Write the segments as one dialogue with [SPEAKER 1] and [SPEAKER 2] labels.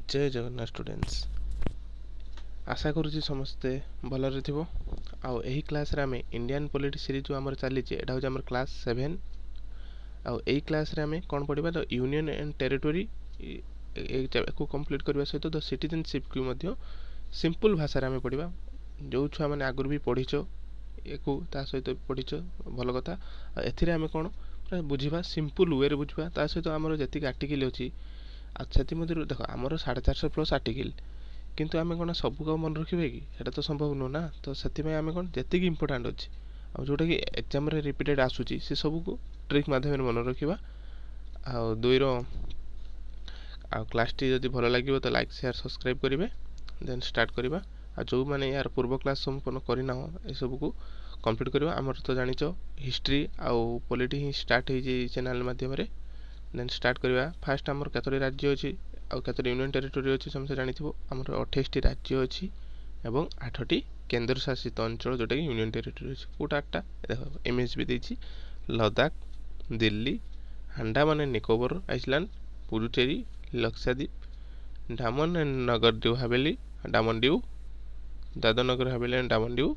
[SPEAKER 1] जय जगन्नाथ स्टूडेंट्स आशा करुँच समस्ते भलरे थी आउ यही क्लास रे आमे इंडियन पॉलिटी सीरीज जो आमर चली एटा हूँ आमर क्लास 7 आउ यही क्लास रे आमे कौन पढ़ा द यूनियन एंड टेरिटोरी को कंप्लीट करने सहित द सिटीजनशिप को मध्य सिंपल भाषा रे आमे पढ़ा जो छुआ मैंने आगुरी भी पढ़ीच एको ता सहित पढ़ीच भल कथा एथिरे आमे कौन बुझा सिंपल वे रे बुझा ता सहित आमर जी आर्टिकल अच्छी अच्छा से देख आमर 450 प्लस आर्टिकल किंतु आमे कौन सब का मन रखिए कि एटा तो संभव नुह ना तो से आमे कौन जी इंपोर्टाट अच्छी आ जोटा कि एग्जाम रे रिपीटेड आसूची से सब को ट्रिक माध्यम मन रखा आ दुईर आ क्लास टी जदि भल लगे तो लाइक शेयर सब्सक्राइब करेंगे देन स्टार्ट करवा आ जो मैंने यार पूर्व क्लास संपूर्ण करना ये सब को कंप्लीट करवा आमर तो जानिच हिस्ट्री आउ पॉलिटी ही स्टार्ट हो चैनल माध्यम देन स्टार्ट करवा फास्ट आमर केतोटी राज्य अच्छी आउ केतोटी यूनियन टेरिटोरी अच्छी समस्त जानिथिबो आमर 28 राज्य अच्छी एवं 8टी केंद्र शासित अंचल जोटा कि यूनियन टेरिटोरी अच्छी कोटा 8टा देखो एमएच भी देछि Ladakh Delhi Andaman and Nicobar island Puducherry Lakshadweep Daman and Nagar Diu Haveli Daman Diu Dadra Nagar Haveli and Daman Diu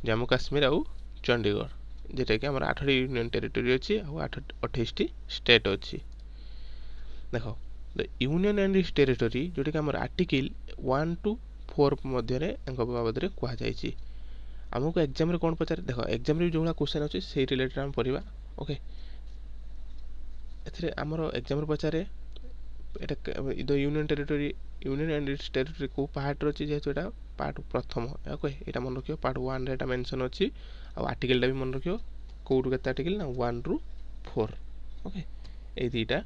[SPEAKER 1] Jammu Kashmir आउ चंडीगढ़ जेटा कि आमर 8टी यूनियन टेरिटोरी अच्छी आउ 28टी स्टेट अच्छी देख the union and its territory जोटा कि आमर आर्टिकल 1 to 4 मध्य बाबद कहुई आमको एग्जाम कौन पचारे देख एग्जाम जो भाई क्वेश्चन अच्छे से रिलेटेड आम पढ़ा ओके ए आमर एग्जाम पचारे the union and its territory को पार्ट अच्छी जेहेतु यहाँ पार्ट प्रथम ओके यहाँ मन रख पार्ट 1 रे मेंशन अच्छी आर्टिकल भी मन रख कौटू के आर्टिकल ना 1 ରୁ 4 ओके ये दुईटा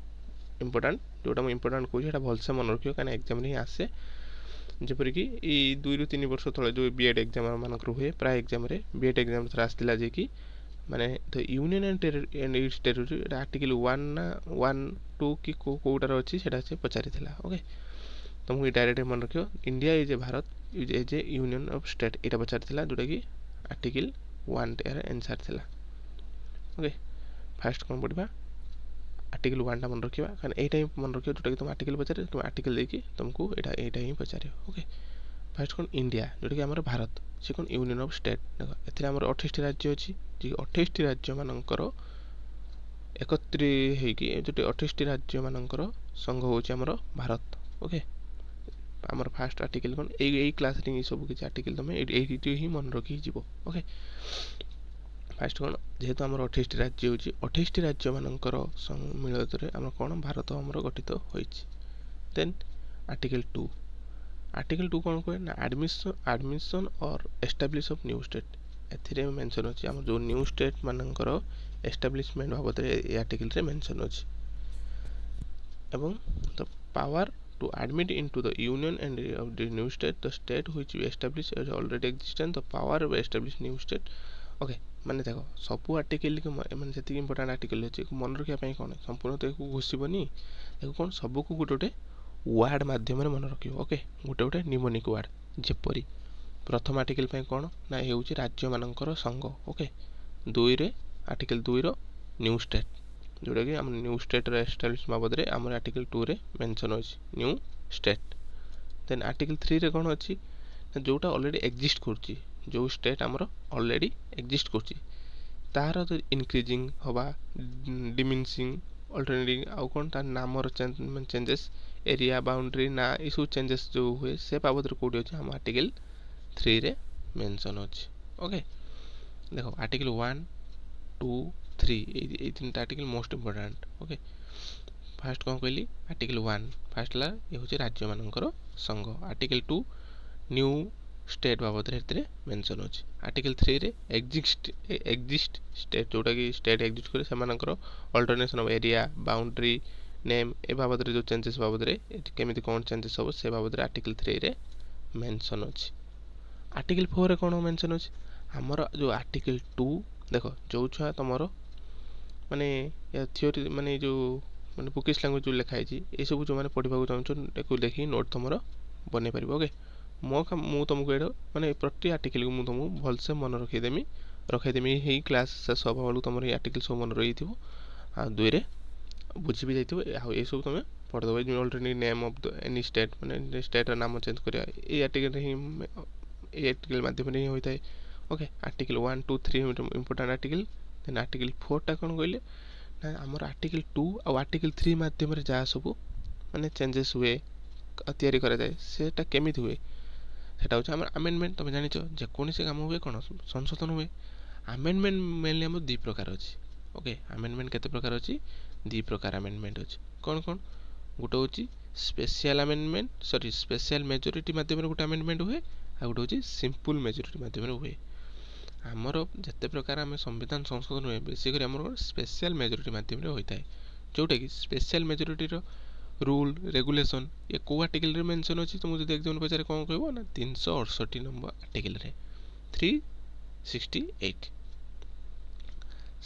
[SPEAKER 1] इंपोर्टाट जोटा मुझे इंपोर्टाट कहूँ भलसे मन रखियो कहीं एग्जाम ही आसे जपरिक 2 ରୁ 3 वर्ष तले जो बीएड एग्जाम मानक हुए प्राय एग्जाम बीएड एग्जाम थोड़ा आसाला जे कि माने the union and its territory article 1 ना 1 2 कि कोटार अच्छी से पचारि ओके तो मुझे डायरेक्ट मन रखियो India is a Bharat is A union of state यहाँ पचारि जोटा कि आर्टिकल 1 आंसर थिला ओके फास्ट कौन पढ़ा आर्टिकल 1 टा मन रखा कारण यही मन रख जोटा कि तुम आर्टिकल पचारे तुम आर्टिकल देखिए तुमको यहाँ ही पचारे ओके फास्ट कौन इंडिया जोटा कि आमर भारत से कौन यूनियन ऑफ स्टेट देख ए 28 राज्य अच्छी जी 28 राज्य मानकर एकत्री होगी जो 28 राज्य मानकर संघ हूँ आमर भारत ओके आमर फास्ट आर्टिकल कौन यही क्लास सब किसी आर्टिकल तुम ये ही मन रखी जीव ओके फास्ट कौन जेहेतु आमर 28 राज्य होची 28 राज्य मानकर सम्मिलित आम कौन भारत आमर गठित होई देन आर्टिकल 2 कौन कहे ना admission or establish of new state एथिरे मेंशन अछि आम जो न्यू स्टेट मानकर एस्टाब्लिशमेंट बाबद ए आर्टिकल रे मेंशन अछि एवं the power to admit into the union and of the new state the state which we establish as already existent the power of establish new state okay माने देखो sub article के माने जति important article अछि मन रखिया पई कोन संपूर्ण तो को घोषिबनी देखो कोन सब को गोटे वर्ड माध्यम रे मन रखियो ओके गोटे निमोनिक वर्ड जेपरी प्रथम आर्टिकल पई कोन ना हे होची राज्य मानकर संघ ओके 2 रे आर्टिकल 2 रो न्यू स्टेट जोटा कि आम न्यू स्टेट एस्टाब्लिश बाबद आम आर्टिकल 2 रे मेंशन अछि न्यू स्टेट देन आर्टिकल 3 रे कोन अछि जोटा ऑलरेडी एग्जिस्ट करछि जो स्टेट आमर ऑलरेडी एग्जिस्ट करछि तार इनक्रीजिंग हवा डिमिनिशिंग अल्टरनेटिंग आउ कोन तार नामर चेंजेस एरिया बाउंड्री ना ये सब चेंजेस जो हुए से बाबद कोडी अछि हम आर्टिकल 3 रे मेंशन अछि ओके देखो आर्टिकल 1 2 3 ये तीन article most important okay fast कौन कहली आर्टिकल 1 फास्ट ला ये होची राज्य मानकर संघ आर्टिकल 2 न्यू स्टेट बाबद रे मेंशन अछि आर्टिकल 3 रे एग्जिस्ट स्टेट जोटा कि स्टेट एग्जिस्ट करे से मानकर alternation of area boundary name ए बाबद रे जो चेंजेस बाबद रे केमिति कोन चेंजेस हो से बाबद रे आर्टिकल 3 रे मेंशन अछि आर्टिकल 4 रे कोन मेंशन अछि हमर जो आर्टिकल 2 देखो जो छुआ तमरो माने या थ्योरी माने जो माने बुकिश लैंग्वेज जो लिखा है ये सब जो माने पढ़िबा चाहछो देखि नोट तुमरो बने परिबो ओके मु तुमको ये माने प्रति आर्टिकल को मु तुमको भलसे मन रखीदेमी हे क्लास शेष हवा बेलू तुम आर्टिकल सब मन रही थो आ 2 रे ବୁଝି ବି ଯାଇଥିବ। ଆଉ ଏସବୁ ତୁମେ ପଢ଼ିଦେବ। Already name of the any state, ମାନେ ଷ୍ଟେଟ୍ର ନାମ ଚେଞ୍ଜ କରିବା ଏଇ ଆର୍ଟିକଲ୍ରେ ହିଁ, ଏଇ ଆର୍ଟିକଲ୍ ମାଧ୍ୟମରେ ହିଁ ହୋଇଥାଏ। Okay, article 1, 2, 3 important article. Then article 4ଟା କ'ଣ କହିଲେ ନା ଆମର ଆର୍ଟିକଲ୍ 2 ଆଉ ଆର୍ଟିକଲ୍ 3 ମାଧ୍ୟମରେ ଯାହା ସବୁ ମାନେ ଚେଞ୍ଜେସ୍ ହୁଏ, ତିଆରି କରାଯାଏ, ସେଟା କେମିତି ହୁଏ ସେଟା ହେଉଛି ଆମର ଆମେଣ୍ଡମେଣ୍ଟ। ତୁମେ ଜାଣିଛ ଯେକୌଣସି କାମ ହୁଏ କ'ଣ ସଂଶୋଧନ ହୁଏ। ଆମେଣ୍ଡମେଣ୍ଟ ମେନଲି ଆମର ଦୁଇ ପ୍ରକାର ଅଛି। ଓକେ, ଆମେଣ୍ଡମେଣ୍ଟ କେତେ ପ୍ରକାର ଅଛି? ଦୁଇ ପ୍ରକାର ଆମେଣ୍ଡମେଣ୍ଟ ଅଛି। କ'ଣ କ'ଣ? ଗୋଟେ ହେଉଛି ସ୍ପେଶିଆଲ ଆମେଣ୍ଡମେଣ୍ଟ, ସ୍ପେଶିଆଲ ମେଜରିଟି ମାଧ୍ୟମରେ ଗୋଟେ ଆମେଣ୍ଡମେଣ୍ଟ ହୁଏ, ଆଉ ଗୋଟେ ହେଉଛି ସିମ୍ପଲ୍ ମେଜରିଟି ମାଧ୍ୟମରେ ହୁଏ। ଆମର ଯେତେ ପ୍ରକାର ଆମେ ସମ୍ବିଧାନ ସଂଶୋଧନ ହୁଏ, ବେଶୀ କରି ଆମର ସ୍ପେଶିଆଲ ମେଜରିଟି ମାଧ୍ୟମରେ ହୋଇଥାଏ। ଯେଉଁଟାକି ସ୍ପେଶିଆଲ ମେଜରିଟିର ରୁଲ୍ ରେଗୁଲେସନ୍ ଏ କେଉଁ ଆର୍ଟିକଲ୍ରେ ମେନସନ୍ ଅଛି? ତୁମକୁ ଯଦି ଏକ୍ଜାମ୍ ପଚାରେ କ'ଣ କହିବ ନା 368 ନମ୍ବର ଆର୍ଟିକଲ୍ରେ 368।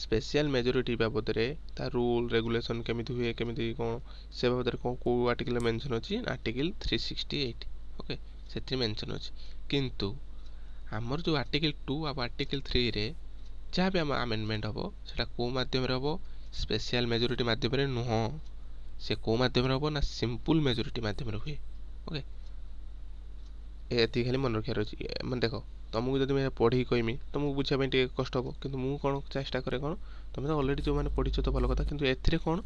[SPEAKER 1] ସ୍ପେଶିଆଲ ମେଜରିଟି ବାବଦରେ ତା ରୁଲ୍ ରେଗୁଲେସନ୍ କେମିତି ହୁଏ, କେମିତି କ'ଣ, ସେ ବାବଦରେ କ'ଣ କେଉଁ ଆର୍ଟିକଲ୍ରେ ମେନସନ୍ ଅଛି? ଆର୍ଟିକଲ୍ 368। ଓକେ, ସେଥିରେ ମେନସନ୍ ଅଛି। କିନ୍ତୁ ଆମର ଯେଉଁ ଆର୍ଟିକଲ୍ 2 ଆଉ ଆର୍ଟିକଲ୍ 3ରେ ଯାହା ବି ଆମ ଆମେଣ୍ଡମେଣ୍ଟ ହେବ ସେଇଟା କେଉଁ ମାଧ୍ୟମରେ ହେବ? ସ୍ପେଶିଆଲ ମେଜରିଟି ମାଧ୍ୟମରେ ନୁହଁ। ସେ କେଉଁ ମାଧ୍ୟମରେ ହେବ ନା ସିମ୍ପଲ୍ ମେଜରିଟି ମାଧ୍ୟମରେ ହୁଏ। ଓକେ, ଏତିକି ଖାଲି ମନେ ରଖିବାର ଅଛି। ମାନେ ଦେଖ, ତୁମକୁ ଯଦି ମୁଁ ପଢ଼ିକି କହିମି ତୁମକୁ ବୁଝିବା ପାଇଁ ଟିକେ କଷ୍ଟ ହେବ, କିନ୍ତୁ ମୁଁ କ'ଣ ଚେଷ୍ଟା କରେ କ'ଣ, ତୁମେ ତ ଅଲରେଡ଼ି ଯେଉଁମାନେ ପଢ଼ିଛ ତ ଭଲ କଥା, କିନ୍ତୁ ଏଥିରେ କ'ଣ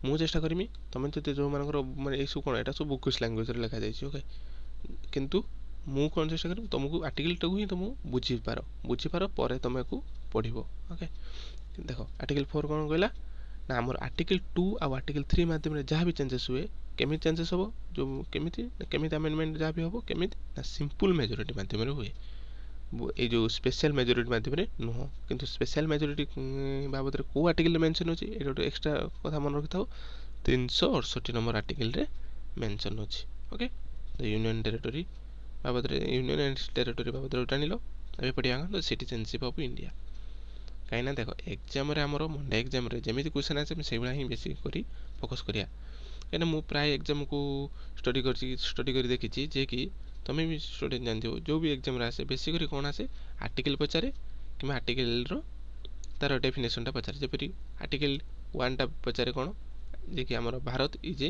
[SPEAKER 1] ମୁଁ ଚେଷ୍ଟା କରିମି ତୁମେ ଯଦି ଯେଉଁମାନଙ୍କର ମାନେ ଏଇସବୁ କ'ଣ ଏଇଟା ସବୁ ବୁକିସ୍ ଲାଙ୍ଗୁଏଜ୍ରେ ଲେଖାଯାଇଛି। ଓକେ, କିନ୍ତୁ ମୁଁ କ'ଣ ଚେଷ୍ଟା କରିବି ତୁମକୁ ଆର୍ଟିକଲ୍ଟାକୁ ହିଁ ତୁମକୁ ବୁଝିପାର ପରେ ତୁମକୁ ପଢ଼ିବ। ଓକେ, ଦେଖ ଆର୍ଟିକଲ୍ 4 କ'ଣ କହିଲା ନା ଆମର ଆର୍ଟିକଲ୍ 2 ଆଉ ଆର୍ଟିକଲ୍ 3 ମାଧ୍ୟମରେ ଯାହା ବି ଚେଞ୍ଜେସ୍ ହୁଏ, କେମିତି ଚେଞ୍ଜେସ୍ ହେବ? କେମିତି ଆମେଣ୍ଡମେଣ୍ଟ ଯାହା ବି ହେବ କେମିତି ନା ସିମ୍ପଲ୍ ମେଜରିଟି ମାଧ୍ୟମରେ ହୁଏ। ଏଇ ଯେଉଁ ସ୍ପେଶିଆଲ ମେଜରିଟି ମାଧ୍ୟମରେ ନୁହଁ। କିନ୍ତୁ ସ୍ପେଶିଆଲ ମେଜରିଟି ବାବଦରେ କେଉଁ ଆର୍ଟିକଲ୍ରେ ମେନସନ୍ ଅଛି? ଏଇଟା ଗୋଟେ ଏକ୍ସଟ୍ରା କଥା ମନେ ରଖିଥାଉ। 368 ନମ୍ବର ଆର୍ଟିକଲ୍ରେ ମେନସନ୍ ଅଛି। ଓକେ, ଦ ୟୁନିୟନ୍ ଟେରିଟୋରୀ ବାବଦରେ, ୟୁନିୟନ୍ ଆଣ୍ଡ ଟେରିଟୋରୀ ବାବଦରେ ଜାଣିଲ। ଏବେ ପଢ଼ିବା ଦ ସିଟିଜେନସିପ୍ ଅଫ୍ ଇଣ୍ଡିଆ। କାହିଁକିନା ଦେଖ ଏକ୍ଜାମ୍ରେ ଆମର ମଣ୍ଡେ ଏକ୍ଜାମ୍ରେ ଯେମିତି କ୍ୱେଶ୍ଚନ୍ ଆସେ ଆମେ ସେଇଭଳିଆ ହିଁ ବେଶୀ କରି ଫୋକସ୍ କରିବା। କାହିଁକିନା ମୁଁ ପ୍ରାୟ ଏକ୍ଜାମ୍କୁ ଷ୍ଟଡ଼ି କରି ଦେଖିଛି ଯେ କି ତୁମେ ବି ଷ୍ଟୁଡେଣ୍ଟ ଜାଣିଥିବ, ଯେଉଁ ବି ଏକ୍ଜାମ୍ରେ ଆସେ ବେଶୀ କରି କ'ଣ ଆସେ? ଆର୍ଟିକଲ୍ ପଚାରେ କିମ୍ବା ଆର୍ଟିକଲ୍ର ତା'ର ଡେଫିନେସନ୍ଟା ପଚାରେ। ଯେପରି ଆର୍ଟିକଲ୍ 1ଟା ପଚାରେ କ'ଣ ଯେ କି ଆମର Bharat is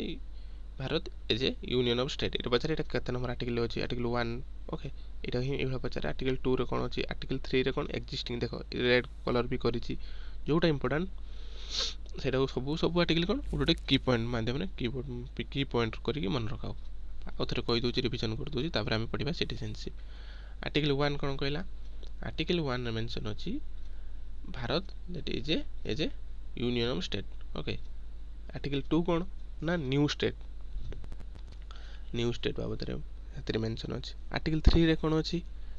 [SPEAKER 1] a union of state, ଏଇଟା ପଚାରେ। ଏଇଟା କେତେ ନମ୍ବର ଆର୍ଟିକଲ୍ରେ ଅଛି? ଆର୍ଟିକଲ୍ 1। ଓକେ, ଏଇଟା ହିଁ ଏଇଭଳିଆ ପଚାରେ। ଆର୍ଟିକଲ୍ 2ରେ କ'ଣ ଅଛି? ଆର୍ଟିକଲ୍ 3ରେ କ'ଣ ଏକ୍ଜିଷ୍ଟିଂ, ଦେଖ ରେଡ୍ କଲର୍ ବି କରିଛି, ଯେଉଁଟା ଇମ୍ପୋର୍ଟାଣ୍ଟ ସେଇଟାକୁ ସବୁ ଆର୍ଟିକଲ୍ କ'ଣ ଗୋଟେ କି ପଏଣ୍ଟ ମାଧ୍ୟମରେ କି ପଏଣ୍ଟ କରିକି ମନେ ରଖାଉ। ଆଉ ଥରେ କହିଦେଉଛି, ରିଭିଜନ୍ କରିଦେଉଛି, ତାପରେ ଆମେ ପଢ଼ିବା ସିଟିଜେନସିପ୍। ଆର୍ଟିକଲ୍ 1 କ'ଣ କହିଲା? ଆର୍ଟିକଲ୍ 1ରେ ମେନସନ୍ ଅଛି Bharat that is age A union of state. Okay, article 2 କ'ଣ ନା ନ୍ୟୁ ଷ୍ଟେଟ୍ ବାବଦରେ ସେଥିରେ ମେନସନ୍ ଅଛି। ଆର୍ଟିକଲ୍ 3ରେ କ'ଣ ଅଛି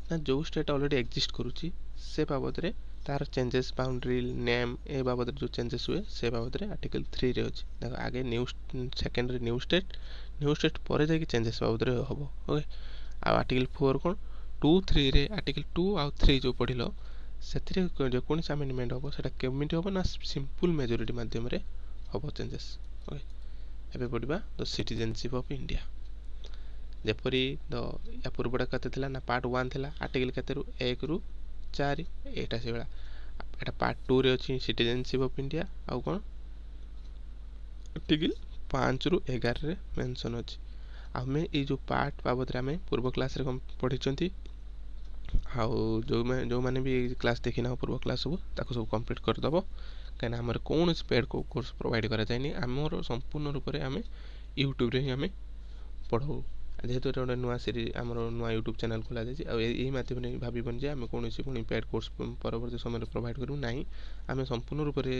[SPEAKER 1] ନା ଯେଉଁ ଷ୍ଟେଟ୍ ଅଲରେଡ଼ି ଏକ୍ଜିଷ୍ଟ କରୁଛି ସେ ବାବଦରେ ତାର ଚେଞ୍ଜେସ୍, ବାଉଣ୍ଡ୍ରି, ନେମ୍ ଏ ବାବଦରେ ଯେଉଁ ଚେଞ୍ଜେସ୍ ହୁଏ ସେ ବାବଦରେ ଆର୍ଟିକଲ୍ 3ରେ ଅଛି। ଦେଖ ଆଗେ ସେକେଣ୍ଡରେ ନ୍ୟୁ ଷ୍ଟେଟ୍ ପରେ ଯାଇକି ଚେଞ୍ଜେସ୍ ବାବଦରେ ହେବ। ଓକେ, ଆଉ ଆର୍ଟିକଲ୍ 4 କ'ଣ 2, 3ରେ ଆର୍ଟିକଲ୍ 2 ଆଉ 3 ଯେଉଁ ପଢ଼ିଲ ସେଥିରେ ଯେକୌଣସି ଆମେଣ୍ଡମେଣ୍ଟ ହେବ ସେଇଟା କେମିତି ହେବ ନା ସିମ୍ପଲ୍ ମେଜରିଟି ମାଧ୍ୟମରେ ହେବ ଚେଞ୍ଜେସ୍। ଓକେ, ଏବେ ପଢ଼ିବା ଦ ସିଟିଜେନସିପ୍ ଅଫ୍ ଇଣ୍ଡିଆ। ଯେପରି ୟା ପୂର୍ବଟା କେତେ ଥିଲା ନା ପାର୍ଟ 1 ଥିଲା, ଆର୍ଟିକଲ୍ କେତେରୁ 1ରୁ 4, ଏଇଟା ସେଇଭଳିଆ। ଏଇଟା ପାର୍ଟ 2ରେ ଅଛି ସିଟିଜେନସିପ୍ ଅଫ୍ ଇଣ୍ଡିଆ। ଆଉ କ'ଣ ଆର୍ଟିକଲ୍ 5ରୁ 11ରେ ମେନସନ୍ ଅଛି। ଆମେ ଏଇ ଯେଉଁ ପାର୍ଟ ବାବଦରେ ଆମେ ପୂର୍ବ କ୍ଲାସ୍ରେ ପଢ଼ିଛନ୍ତି, ଆଉ ଯେଉଁମାନେ ବି ଏଇ କ୍ଲାସ୍ ଦେଖିନାହ ପୂର୍ବ କ୍ଲାସ୍ ସବୁ ତାକୁ ସବୁ କମ୍ପ୍ଲିଟ୍ କରିଦେବ। କାହିଁକିନା ଆମର କୌଣସି ପେଡ୍ କୋର୍ସ ପ୍ରୋଭାଇଡ଼ କରାଯାଏନି। ଆମର ସମ୍ପୂର୍ଣ୍ଣ ରୂପରେ ଆମେ ୟୁଟ୍ୟୁବ୍ରେ ହିଁ ଆମେ ପଢ଼ାଉ। ଯେହେତୁ ଏଇଟା ଗୋଟେ ନୂଆ ସିରିଜ୍, ଆମର ନୂଆ ୟୁଟ୍ୟୁବ୍ ଚ୍ୟାନେଲ୍ ଖୋଲାଯାଇଛି, ଆଉ ଏହି ମାଧ୍ୟମରେ ଭାବିବନି ଯେ ଆମେ କୌଣସି ପୁଣି ପେଡ୍ କୋର୍ସ ପରବର୍ତ୍ତୀ ସମୟରେ ପ୍ରୋଭାଇଡ଼ କରିବୁ ନାହିଁ। ଆମେ ସମ୍ପୂର୍ଣ୍ଣ ରୂପରେ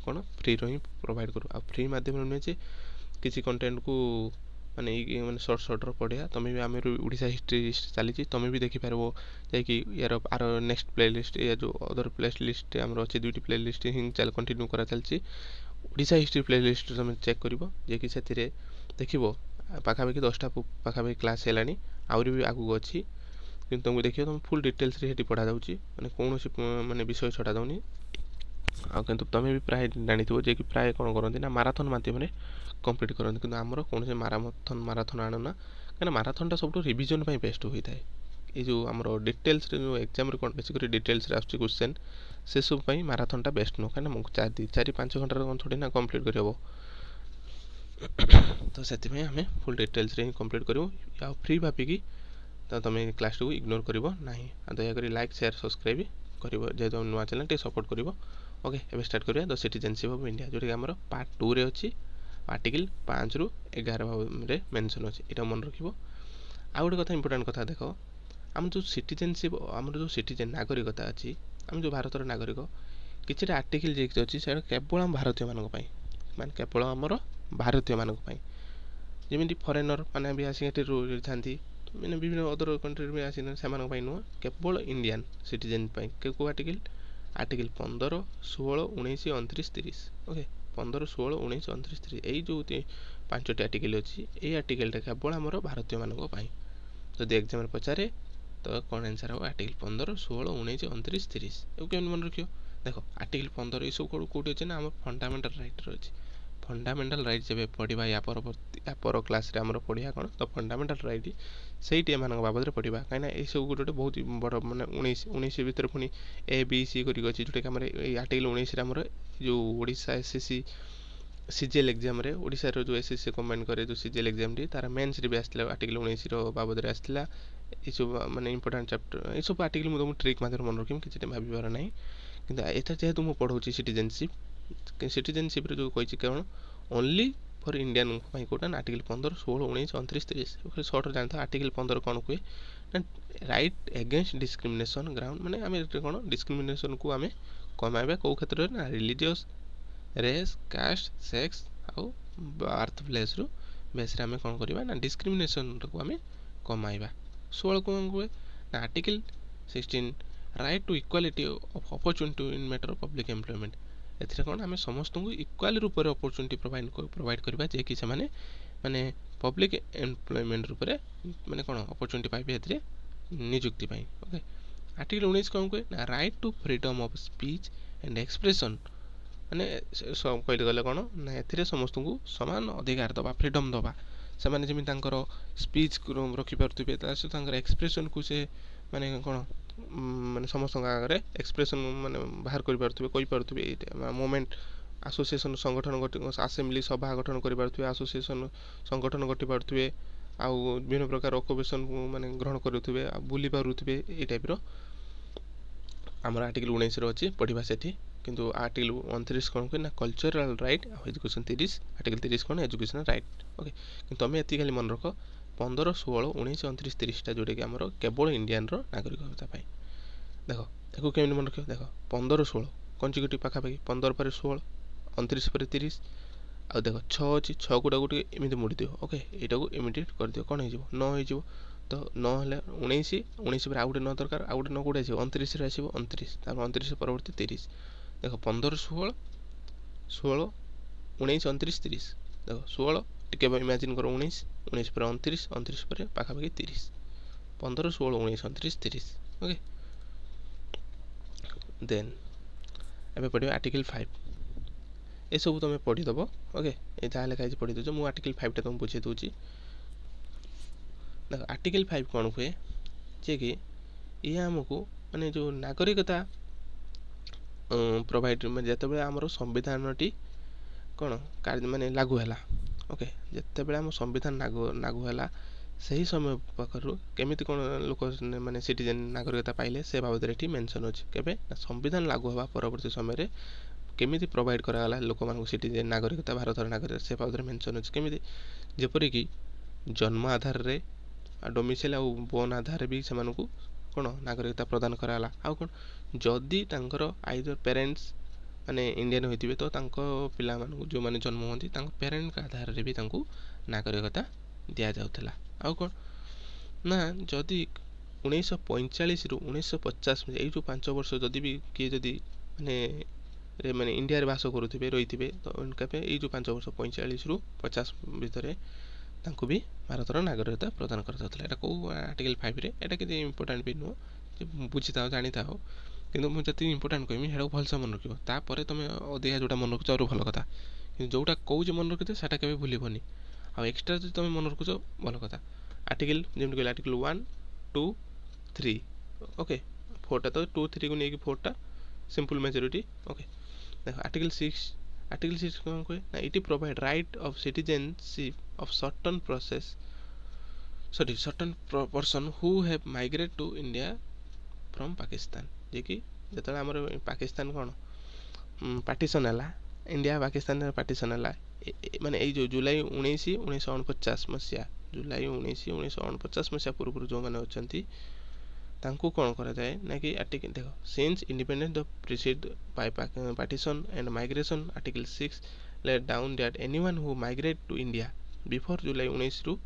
[SPEAKER 1] କ'ଣ ଫ୍ରିର ହିଁ ପ୍ରୋଭାଇଡ଼ କରୁ। ଆଉ ଫ୍ରି ମାଧ୍ୟମରେ ନୁହେଁ ଯେ କିଛି କଣ୍ଟେଣ୍ଟକୁ ମାନେ ସର୍ଟର ପଢ଼ିବା। ତୁମେ ବି ଆମର ଓଡ଼ିଶା ହିଷ୍ଟ୍ରି ଚାଲିଛି, ତୁମେ ବି ଦେଖିପାରିବ ଯାଇକି ଆର ନେକ୍ସଟ ପ୍ଲେ ଲିଷ୍ଟ, ଯେଉଁ ଅଦର ପ୍ଲେ ଲିଷ୍ଟ ଆମର ଅଛି 2ଟି ପ୍ଲେ ଲିଷ୍ଟ ହିଁ କଣ୍ଟିନ୍ୟୁ କରାଚାଲିଛି। ଓଡ଼ିଶା ହିଷ୍ଟ୍ରି ପ୍ଲେ ଲିଷ୍ଟ ତୁମେ ଚେକ୍ କରିବ, ଯିଏକି ସେଥିରେ ଦେଖିବ ପାଖାପାଖି 10ଟା ପାଖାପାଖି କ୍ଲାସ୍ ହେଲାଣି, ଆହୁରି ବି ଆଗକୁ ଅଛି। କିନ୍ତୁ ତୁମକୁ ଦେଖିବ ତୁମ ଫୁଲ୍ ଡିଟେଲ୍ସରେ ସେଠି ପଢ଼ାଯାଉଛି, ମାନେ କୌଣସି ବିଷୟ ଛଡ଼ା ଯାଉନି। ଆଉ କିନ୍ତୁ ତୁମେ ବି ପ୍ରାୟ ଜାଣିଥିବ ଯେ କି ପ୍ରାୟ କ'ଣ କରନ୍ତି ନା ମାରାଥନ୍ ମାଧ୍ୟମରେ କମ୍ପ୍ଲିଟ୍ କରନ୍ତି, କିନ୍ତୁ ଆମର କୌଣସି ମାରାଥନ୍ ଆଣୁନା। କାହିଁକିନା ମାରାଥନ୍ଟା ସବୁଠୁ ରିଭିଜନ୍ ପାଇଁ ବେଷ୍ଟ ହୋଇଥାଏ। ये जो आमर डिटेल्स जो एग्जाम कौन बेसिक डिटेल्स आसूँ क्वेश्चन से सब माराथनटा बेस्ट नुह कहीं 4-5 घंटार कौन थोड़ी ना कम्प्लीट कर तो से आम फुल डिटेल्स रे कम्प्लीट करूँ या फ्री भाविकी तो तुम क्लास को इग्नोर कर ना दयाक लाइक शेयर सब्सक्राइब कर जेहतु नुआ चैनल टे सपोर्ट कर ओके एवं स्टार्ट करिया द सिटीजनशिप ऑफ इंडिया जोटा कि आमर पार्ट 2 रे अच्छी आर्टिकल 5 ରୁ 11 मेंशन अच्छे यहाँ मन रखिए आ गोटे कथा इंपोर्टेंट कथा देख आम जो सिटीजनशिप आम जो सिटीजन नागरिकता अच्छी आम जो भारतर नागरिक किसी आर्टिकल जे अच्छी से केवल आम भारतीय मानक माने केवल आमर भारतीय मानक जमी फरेनर मैंने भी आसिक था मैंने विभिन्न अदर कंट्री भी आसी से नुह केवल इंडियान सिटीजन को आर्टिकल आर्टिकल 15, 16, 19, 29, 30 ओके 15, 16, 19, 29, 30 यही जो 5टी आर्टिकल अच्छी ये आर्टिकलटा केवल आमर भारतीय मानक जब एग्जाम पचारे तो कौन आंसर हम आर्टिकल 15, 16, 19, 29, 30 ये मन रखियो देख आर्टिकल 15 ये सब कौटी अच्छे ना आम फंडामेंटाल राइट अच्छी फंडामेंटाल राइट जब पढ़ा या पर क्लास आमर पढ़ा कौन तो फंडामेंटाल राइट से बाबद पढ़ा कहीं ये सब गोटे बहुत बड़ मैंने 19 भितर पुणी ABC करके अच्छी जोटा कि आम आर्टिकल 19 आमर जो ओडिशा SSC CGL एग्जाम रे ओडिशा रो जो SSC कम्बाइंड करे जो CGL एग्जाम टी तार मेंस रे भी आसला आर्टिकल 19 रो बाबद रे आसला ये सब माने इंपोर्टेंट चैप्टर ये सब आर्टिकल मु ट्रिक माध्यम मन रखिम किछि भाबिबार नाही किंतु एटा जेहेतु मु पढ़ौछि सिटीजनशिप रे जो कहिछि कौन ओनली फॉर इंडियन कौटा आर्टिकल 15, 16, 19, 29, 30 सर्ट जानता आर्टिकल 15 कौन कहे ना राइट एगेंस्ट डिस्क्रिमिनेशन ग्राउंड माने आम कौन डिस्क्रिमिनेशन को आम कमाइबा कौ क्षेत्र में ना रिलीजियस रेस कास्ट सेक्स आउ बर्थ प्लेस रू बेस आम कौन करवा ना डिस्क्रिमिनेशन को आम कमाइबा 16 कौन कहे ना article 16 right to equality of opportunity in matter of public employment एथिरे कौन आम समस्त को इक्वाली रूप से अपॉर्चुनिटी प्रोवाइड करवा जे कि से माने पब्लिक एम्प्लॉयमेंट रूप से माने कौन अपॉर्चुनिटी पाइबे एथिरे नियुक्ति पाई ओके आर्टिकल 19 कौन कहे ना right to freedom of speech and expression माने कहले गले कौन ना एथिरे समस्त को समान अधिकार दबा फ्रीडम दबा से माने जमी तांकर स्पीच रखि पारथुबे ता से तांकर एक्सप्रेशन को से माने कौन माने समस्त आगे एक्सप्रेशन माने बाहर कर पारथुबे कहि पारथुबे मोमेंट एसोसिएशन संगठन असेंबली सभा गठन कर पारथुबे एसोसिएशन संगठन गठि पारथुबे आउ विभिन्न प्रकार ऑक्युपेशन माने ग्रहण करुथुबे आ बुली पारुथुबे ए टाइप रो हमर आर्टिकल 19 रो अछि पढिबा सेठी किंतु आर्टिकल 29 कोन कि ना कल्चरल राइट आ एजुकेशन 30 आर्टिकल 30 कोन एजुकेशन राइट ओके किंतु तमे एति खाली मन रखो 15, 16, 19, 29, 30 टा जोटे कि आमर केवल इंडियन रो नागरिकता पाई देख एको केमि मन रखियो देख 15, 16 कंजिक्यूटिव पाखापाखि 15 पर 16 29 पर 30 आ देख 6 अछि 6 गुटा गुटी एमिति मुड़ी दियो ओके एटा को इमिडिएट कर दियो कोन हे जिवो 9 हे जिवो तो 9 हेले 19 19 पर आउटे 9 दरकार आउटे 9 गुडा जिवो 29 रे आसीबो 29 तार 29 परवर्ती 30 देख 15, 16, 16, 19, 29, 30 देख 16 टिके इमेजिन करो 19 19 पर 29 29 पर पाखापाखि 30 15, 16, 19, 29, 30 ओके देन एबे पढ़ियो आर्टिकल 5 ए सब तुम पढ़ीदेव ओके ये जहाँ लिखाई पढ़ी दो मुझे आर्टिकल 5 टा तुम बुझे दूसरी देख आर्टिकल 5 कौन हुए जे कि ये आमको माने जो नागरिकता प्रोवाइड माने जिते आमर संविधान टी कौन कार्य माने लागू है ओके जिते आम संविधान लागू है सही समय पाखर केमिति कौन लोक माने सिटीजन नागरिकता पाइले से बाबद ये मेंशन अच्छे केबे संविधान लागू होगा परवर्ती समय केमिति प्रोवाइड कराला लोक मान सिटीजन नागरिकता भारतर नागरिकता से बाबद मेंशन अच्छे केमिति जेपरिक जन्म आधार रे डोमिसाइल आ बोर्न आधार भी से कौन नागरिकता प्रदान कराला आ कौन जदि तांकर आइदर पेरेंट्स माने इंडियन होइतिबे तो तांको पिला मान जो माने जन्म होंती तांको पेरेंट का आधार रे भी तांको नागरिकता दिया जाउथला आ कौन ना जदि 1945 रु 1950 ये जो 5 वर्ष जदि भी किए जदि माने माने इंडिया रे बास करुथिबे रहिथिबे तो उनका पे ये जो 5 वर्ष 45 रु 50 भितर तांको भी भारतर नागरिकता प्रदान कर जाउथला एटा को आर्टिकल 5 रे एटा के इंपोर्टेंट भी नो बुझी थाओ जानि थाओ किंतु मु जति इंपोर्टेंट कहमी हेडा भल से मन रखियो ता परे तमे अधिका जोटा मन रखुछ और भल कथा किंतु जोटा कहूछ मन रखिते सेटा केबे भूलिबोनी आ एक्स्ट्रा जदि तमे मन रखुछ भल कथा आर्टिकल जेमति कहला आर्टिकल 1 2 3 ओके 4टा तो 2 3 को नहीं 4टा सिंपल मेजोरिटी ओके देखो आर्टिकल 6 कौन कहे ना it provide right of citizenship of certain person who have migrate to India from Pakistan जे कि जेतले हमर पाकिस्तान कोन पार्टीशन है इंडिया पाकिस्तान पार्टीशन है माने ए जो जुलाई 19 1949 मसिया जुलाई 19 1949 मसिया पूर्व जो माने अछंती तांको कौन करा जाए ना कि आर्टिकल देखो since independence the precede by partition and migration article 6 laid down that anyone who migrate to India before July 19 to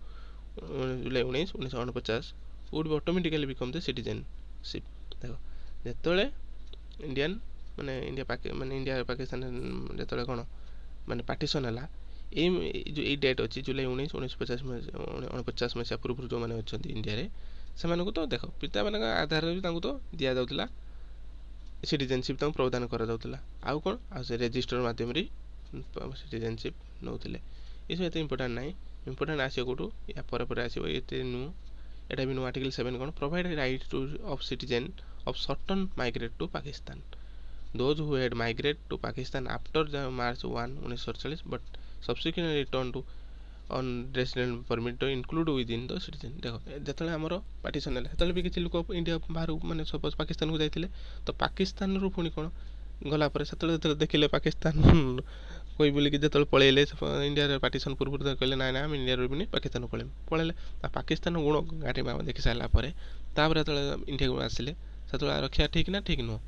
[SPEAKER 1] July 19 1949 would be automatically become the citizenship देखो जेतले इंडियन माने इंडिया पाकिस्तान जेतले कोन माने पार्टीशन है जो ये डेट अच्छी जुलाई 19 1950 मसीहा पूर्व जो मैंने अच्छा इंडिया रे से तो देख पिता मान आधार भी तो दि जाऊला सिटीजनशिप प्रदान कर आउ कौन आ रेजिस्टर मध्यम सिटीजनशिप नौले ये सब ये इंपोर्टाट ना इंपोर्टाट आस कौटू या पर आसो ये नु एटा भी नु आर्टिकल 7 कौन provide right to of citizen of certain migrate to Pakistan those who had migrated to Pakistan after March 1 1947 but subsequently returned to on resident permit to include within the citizen देखो जेतले हमरो पार्टीशन है सेतले भी किछि लोक India बाहर माने suppose Pakistan को जाइतिले तो पाकिस्तान रो पुनी कोन गला पर सेतले जेतले देखिले पाकिस्तान कोई बोली कि जेतले पळेले इंडिया रे पार्टीशन पूर्व तो कहले ना ना हम इंडिया रो बिनी पाकिस्तान को पळेले पाकिस्तान गुण गाटी मा देखि साला पर तापर जेतले इंडिया को आसिले सेतले रखिया ठीक ना ठीक नो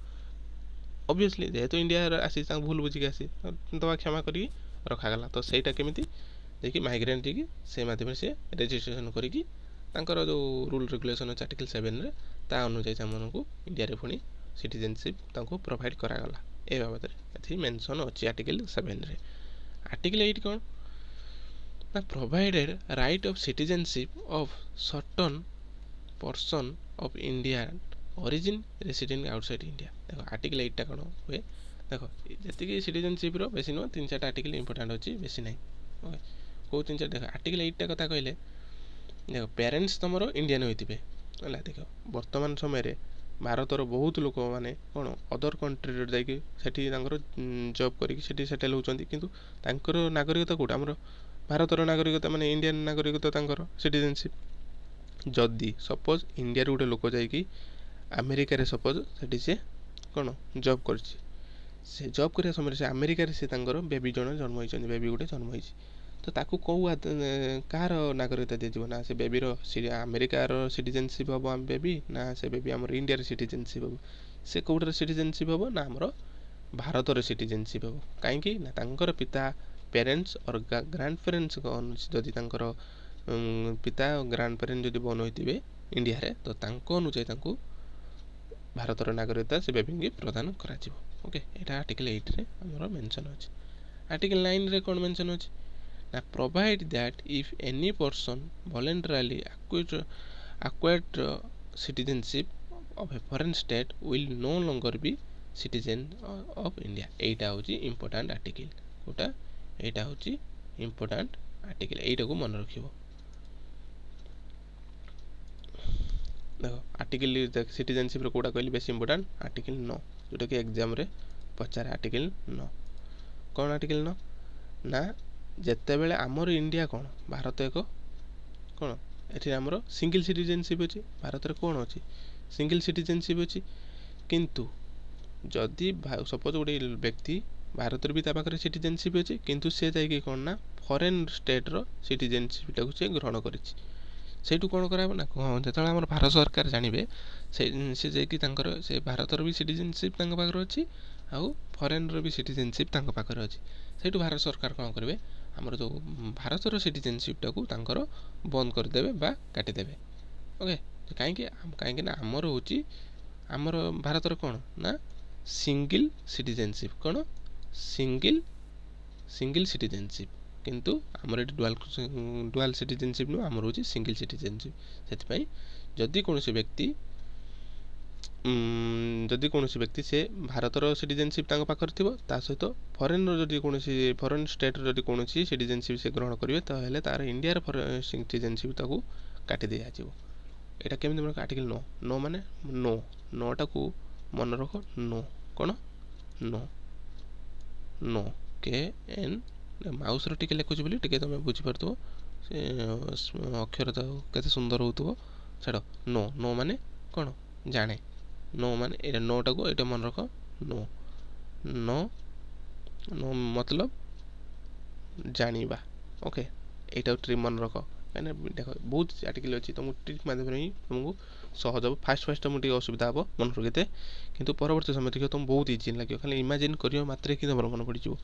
[SPEAKER 1] ऑब्वियसली जेहेतु इंडिया आसी भूल बुझिक आसी दवा क्षमा करी रखागला तो सहीटा केमिति देखिए माइग्रेंट जी से माध्यम से रेजिस्ट्रेशन करी जो रूल रेगुलेशन अच्छे आर्टिकल 7 रे ता अनुसार को इंडिया रे पुणी सिटीजनशिप प्रोवाइड करागला ए बाबद ये मेंशन अच्छी आर्टिकल 7 रे आर्टिकल 8 कौन ना provided right of citizenship of certain person of India origin resident outside India देखो आर्टिकल 8 टा कौन हुए देखो जी सिटीजनशिप रो बेसी नुह 3-4 आर्टिकल इंपोर्टेंट अच्छी बेसी ना ओके कौ 3-4 देखो आर्टिकल 8 टा कथा कहले देखो पेरेंट्स तुमर इंडियन होते है देखो वर्तमान समय भारतर बहुत लोक मैंने कौन अदर कंट्री जाकि जॉब करके सेटल होती किंतु नागरिकता कौटा आम भारतर नागरिकता माने इंडियन नागरिकता सिटीजनशिप जदि सपोज इंडिया गोटे लोक जाकि अमेरिका रे सपोज से कौन जॉब कर जॉब करने समय से अमेरिका रे से बेबी जन जन्म होती बेबी गोटे जन्म होती तो ताकू कौ कहार नागरिकता दिज्व ना से बेबीर अमेरिकार सिटीजनशिप हम आम बेबी ना से बेबी आम इंडिया सिटीजनशिप हम से कौटर सिटीजनशिप हम ना आम भारतर सिटीजनशिप हम कहीं ना पिता पेरेंट्स और ग्रांड पेरेंट्स जदि पिता और ग्रांड पेरेंट्स जदि बन होते इंडिया रे तो अनुसार भारतर नागरिकता से बेबी की प्रदान करा ओके यहाँ आर्टिकल 8 रे हमर मेंशन अछि आर्टिकल 9 रे कोन मेंशन अछि ना provide that if any person voluntarily acquired citizenship of a foreign state will no longer be citizen of India एटा होची इंपोर्टेंट आर्टिकल कोटा एटा होची इंपोर्टेंट आर्टिकल एटा को मन रखिबो देखो आर्टिकल सिटीजनशिप कोटा कहली बेसी इंपोर्टेंट आर्टिकल 9 जोटा कि एग्जाम रे पचारे आर्टिकल 9 कौन आर्टिकल 9 ना जिते बेले आमर इंडिया कौन भारत एक कौन ये आमर सिंगल सिटीजनशिप अच्छी भारत में कौन अच्छी सिंगल सिटीजनशिप अच्छी किंतु जदि सपोज गोटे व्यक्ति भारत भी पाखे सिटीजनशिप अच्छी किंतु से जाकि कौन ना फॉरेन स्टेट रो सिटीजनशिप टाक से ग्रहण कर सेठू कौन कराब ना जो आम भारत सरकार जानवे से से भारतर भी सिटीजनशिप पाखे अच्छी आउ फॉरेन रो भी सिटीजनशिप पाखे अच्छी सेठू भारत सरकार कौन करेंगे आमर जो भारतर सिटीजनशिप टाक बंद करदे बा काटिदेवे ओके कहीं आमर हूँ आमर भारतर कौन ना सिंगल सिटीजनशिप कौन सिंगल सिटीजनशिप किंतु आमर ये डुआल सिटीजनशिप नु आमर हूँ सिंगल सिटीजनशिप से जदि कौन व्यक्ति से भारतर सिटीजनशिप पाखर थी सहित फॉरेन जदि कौन फॉरेन स्टेट जदि कौन सिटीजनशिप से ग्रहण करेंगे तो तार इंडिया सिटीजनशिप काटी दि जाए এটা କେମିତି ମନେ ରଖ ଆର୍ଟିକଲ नो नो ମାନେ नो ନୋଟାକୁ ମନେ ରଖ नो କ'ଣ नो नो के एन ମାଉସର ଟିକେ ଲେଖୁଛି ବୋଲି ଟିକେ ତମେ ବୁଝିପାରୁଥିବ ସେ ଅକ୍ଷର ତ କେତେ ସୁନ୍ଦର ହେଉଥିବ ଛାଡ଼ नो नो ମାନେ କ'ଣ ଜାଣେ नो ମାନେ ଏଇଟା ନୋଟାକୁ ଏଇଟା ମନେ ରଖ नो नो नो मतलब ଜାଣିବା ଓକେ এইটা ট্রিক মনে রখ କାହିଁକିନା ଦେଖ ବହୁତ ଆର୍ଟିକଲ ଅଛି ତୁମକୁ ଟ୍ରିକ୍ ମାଧ୍ୟମରେ ହିଁ ତୁମକୁ ସହଜ ହେବ ଫାଷ୍ଟ ତୁମକୁ ଟିକେ ଅସୁବିଧା ହେବ ମନେ ରଖିତେ କିନ୍ତୁ ପରବର୍ତ୍ତୀ ସମୟ ଦେଖିବ ତୁମକୁ ବହୁତ ଇଜି ଲାଗିବ ଖାଲି ଇମାଜିନ୍ କରିବା ମାତ୍ରେ କି ତୁମର ମନେ ପଡ଼ିଯିବ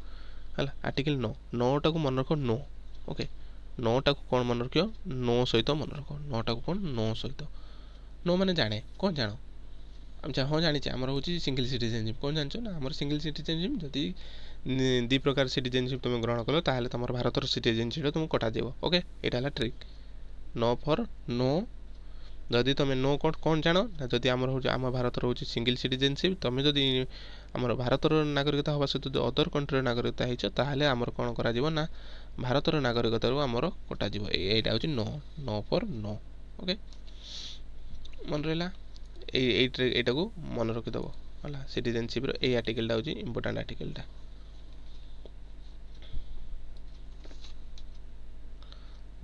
[SPEAKER 1] ହେଲା ଆର୍ଟିକଲ ନୋଟାକୁ ମନେ ରଖ ନୋ ଓକେ ନୋଟାକୁ କ'ଣ ମନେ ରଖିବ ନୋ ସହିତ ମନେ ରଖ ନୋଟାକୁ କ'ଣ ନୋ ସହିତ ନୋ ମାନେ ଜାଣେ କ'ଣ ଜାଣ ହଁ ଜାଣିଛେ ଆମର ହେଉଛି ସିଙ୍ଗଲ ସିଟିଜେନସିପ୍ କ'ଣ ଜାଣିଛ ନା ଆମର ସିଙ୍ଗଲ ସିଟିଜେନସିପ୍ ଯଦି ଦୁଇ ପ୍ରକାର ସିଟିଜେନସିପ୍ ତୁମେ ଗ୍ରହଣ କଲ ତାହେଲେ ତୁମର ଭାରତର ସିଟିଜେନସିପ୍ଟା ତୁମକୁ କଟାଯିବ ଓକେ ଏଇଟା ହେଲା ଟ୍ରିକ୍ नो ଫର୍ नो ଯଦି ତୁମେ नो କ'ଣ ଜାଣ ନା ଯଦି ଆମର ହେଉଛି ଆମ ଭାରତର ହେଉଛି ସିଙ୍ଗଲ ସିଟିଜେନସିପ୍ ତୁମେ ଯଦି ଆମର ଭାରତର ନାଗରିକତା ହେବା ସହିତ ଯଦି ଅଦର କଣ୍ଟ୍ରିର ନାଗରିକତା ହେଇଛ ତାହେଲେ ଆମର କ'ଣ କରାଯିବ ନା ଭାରତର ନାଗରିକତାରୁ ଆମର କଟାଯିବ ଏଇଟା ହେଉଛି नो ଫର୍ नो ଓକେ ମନେ ରହିଲା এইটাକୁ ମନେ ରଖିଦେବ ହେଲା ସିଟିଜେନସିପ୍ର ଏଇ ଆର୍ଟିକଲଟା ହେଉଛି ଇମ୍ପୋର୍ଟାଣ୍ଟ ଆର୍ଟିକଲଟା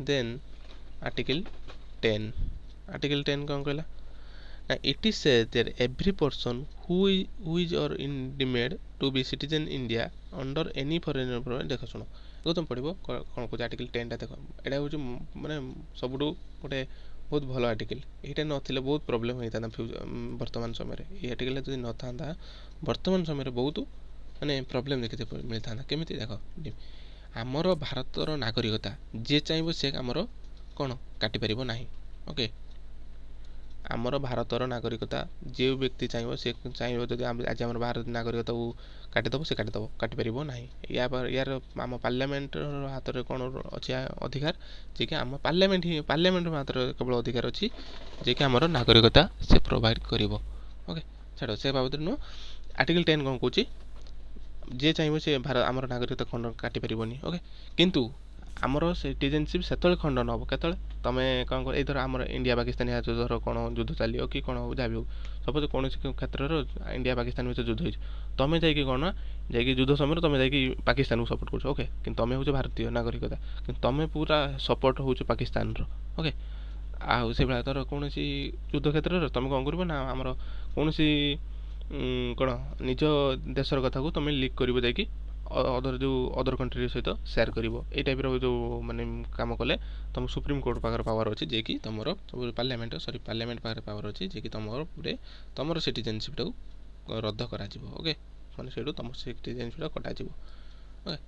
[SPEAKER 1] ଦେନ୍ आर्टिकल 10 आर्टिकल 10 कौन कहला ना it is said that every person who is और इंडिमेड to be citizen India under any foreign government देख सुनो एगो तुम पढ़िबो कोन को आर्टिकल 10 टा देखो एटा होची माने सबडू गोटे बहुत भलो आर्टिकल एटा नथिले बहुत प्रॉब्लम होइता ना वर्तमान समय रे ए आर्टिकल जदि न थांदा वर्तमान समय रे बहुत माने प्रॉब्लम देखते मिलता केमिति देखो आमर भारतर नागरिकता जे चाहिए से आमर कौन काटिपर ना ओके आमर भारतर नागरिकता जो व्यक्ति चाहिए से चाहिए जब आज आम भारत नागरिकता को काटिदेव से काटिदेव काटिपर ना यार आम पार्लियामेंट हाथ में कौन अच्छे अधिकार जे कि आम पार्लियामेंट हाथ में केवल अधिकार अच्छी जे कि आमर नागरिकता से प्रोवाइड कर ओके छाड़ से बाबद नुह आर्टिकल 10 कौन कौन जे चाहिए से भारत आमर नागरिकता खंड काटिपर ओके किंतु आमर सिटीजनशिप से खंड न हो केत तुम कौन कर धर आम इंडिया पाकिस्तान धर कौन युद्ध चलो कि कौन जहाँ भी हो सपोज कौन क्षेत्र इंडिया पाकिस्तान में युद्ध हो तुम जा कौन जा युद्ध समय तुम जा पाकिस्तान को सपोर्ट कर ओके कि तुम हूँ भारतीय नागरिकता कि तुम पूरा सपोर्ट हो पाकिस्तान ओके आउ से भाया धर कौन युद्ध क्षेत्र तुम कौन कर आमर कौन कौन निज देशर कथा को तुम लिक कर अदर जो अदर कंट्री सहित शेयर कर ये टाइप जो माने काम कले तुम सुप्रीम कोर्ट पाखे पावर अच्छी जे कि तुम पार्लियामेंट पाखे पावर अच्छी जे कि तुम सिटीजनशिप टाक रद्द करा ओके माने से तुम सिटीजनशिप कटा ओके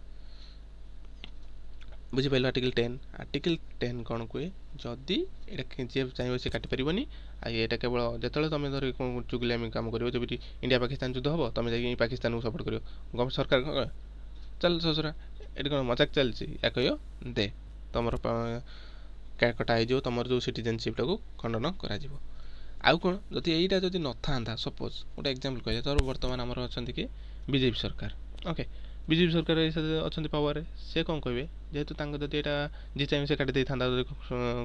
[SPEAKER 1] बुझीपाल आर्टिकल 10 कौन कहे जदि जी चाहिए से काटिपर आईटा केवल जो तुम धर चुगलियामी काम कर जब इंडिया पाकिस्तान युद्ध हम तुम जा पाकिस्तान को सपोर्ट कर गवर्नमेंट सरकार चल ससुरा ये कौन मजाक चलती या कह दे तुम कटा हो तुम जो सिटीजनशिप टाक खंडन करा आउ कौन जदि यहीटा जदि न था सपोज गोटे एग्जांपल कह तर बर्तमान आमर अच्छा कि बीजेपी सरकार ओके बीजेपी सरकार अच्छा पावर से कौन कहे जेहेतु जदि यहाँ जी चाहिए से काटी था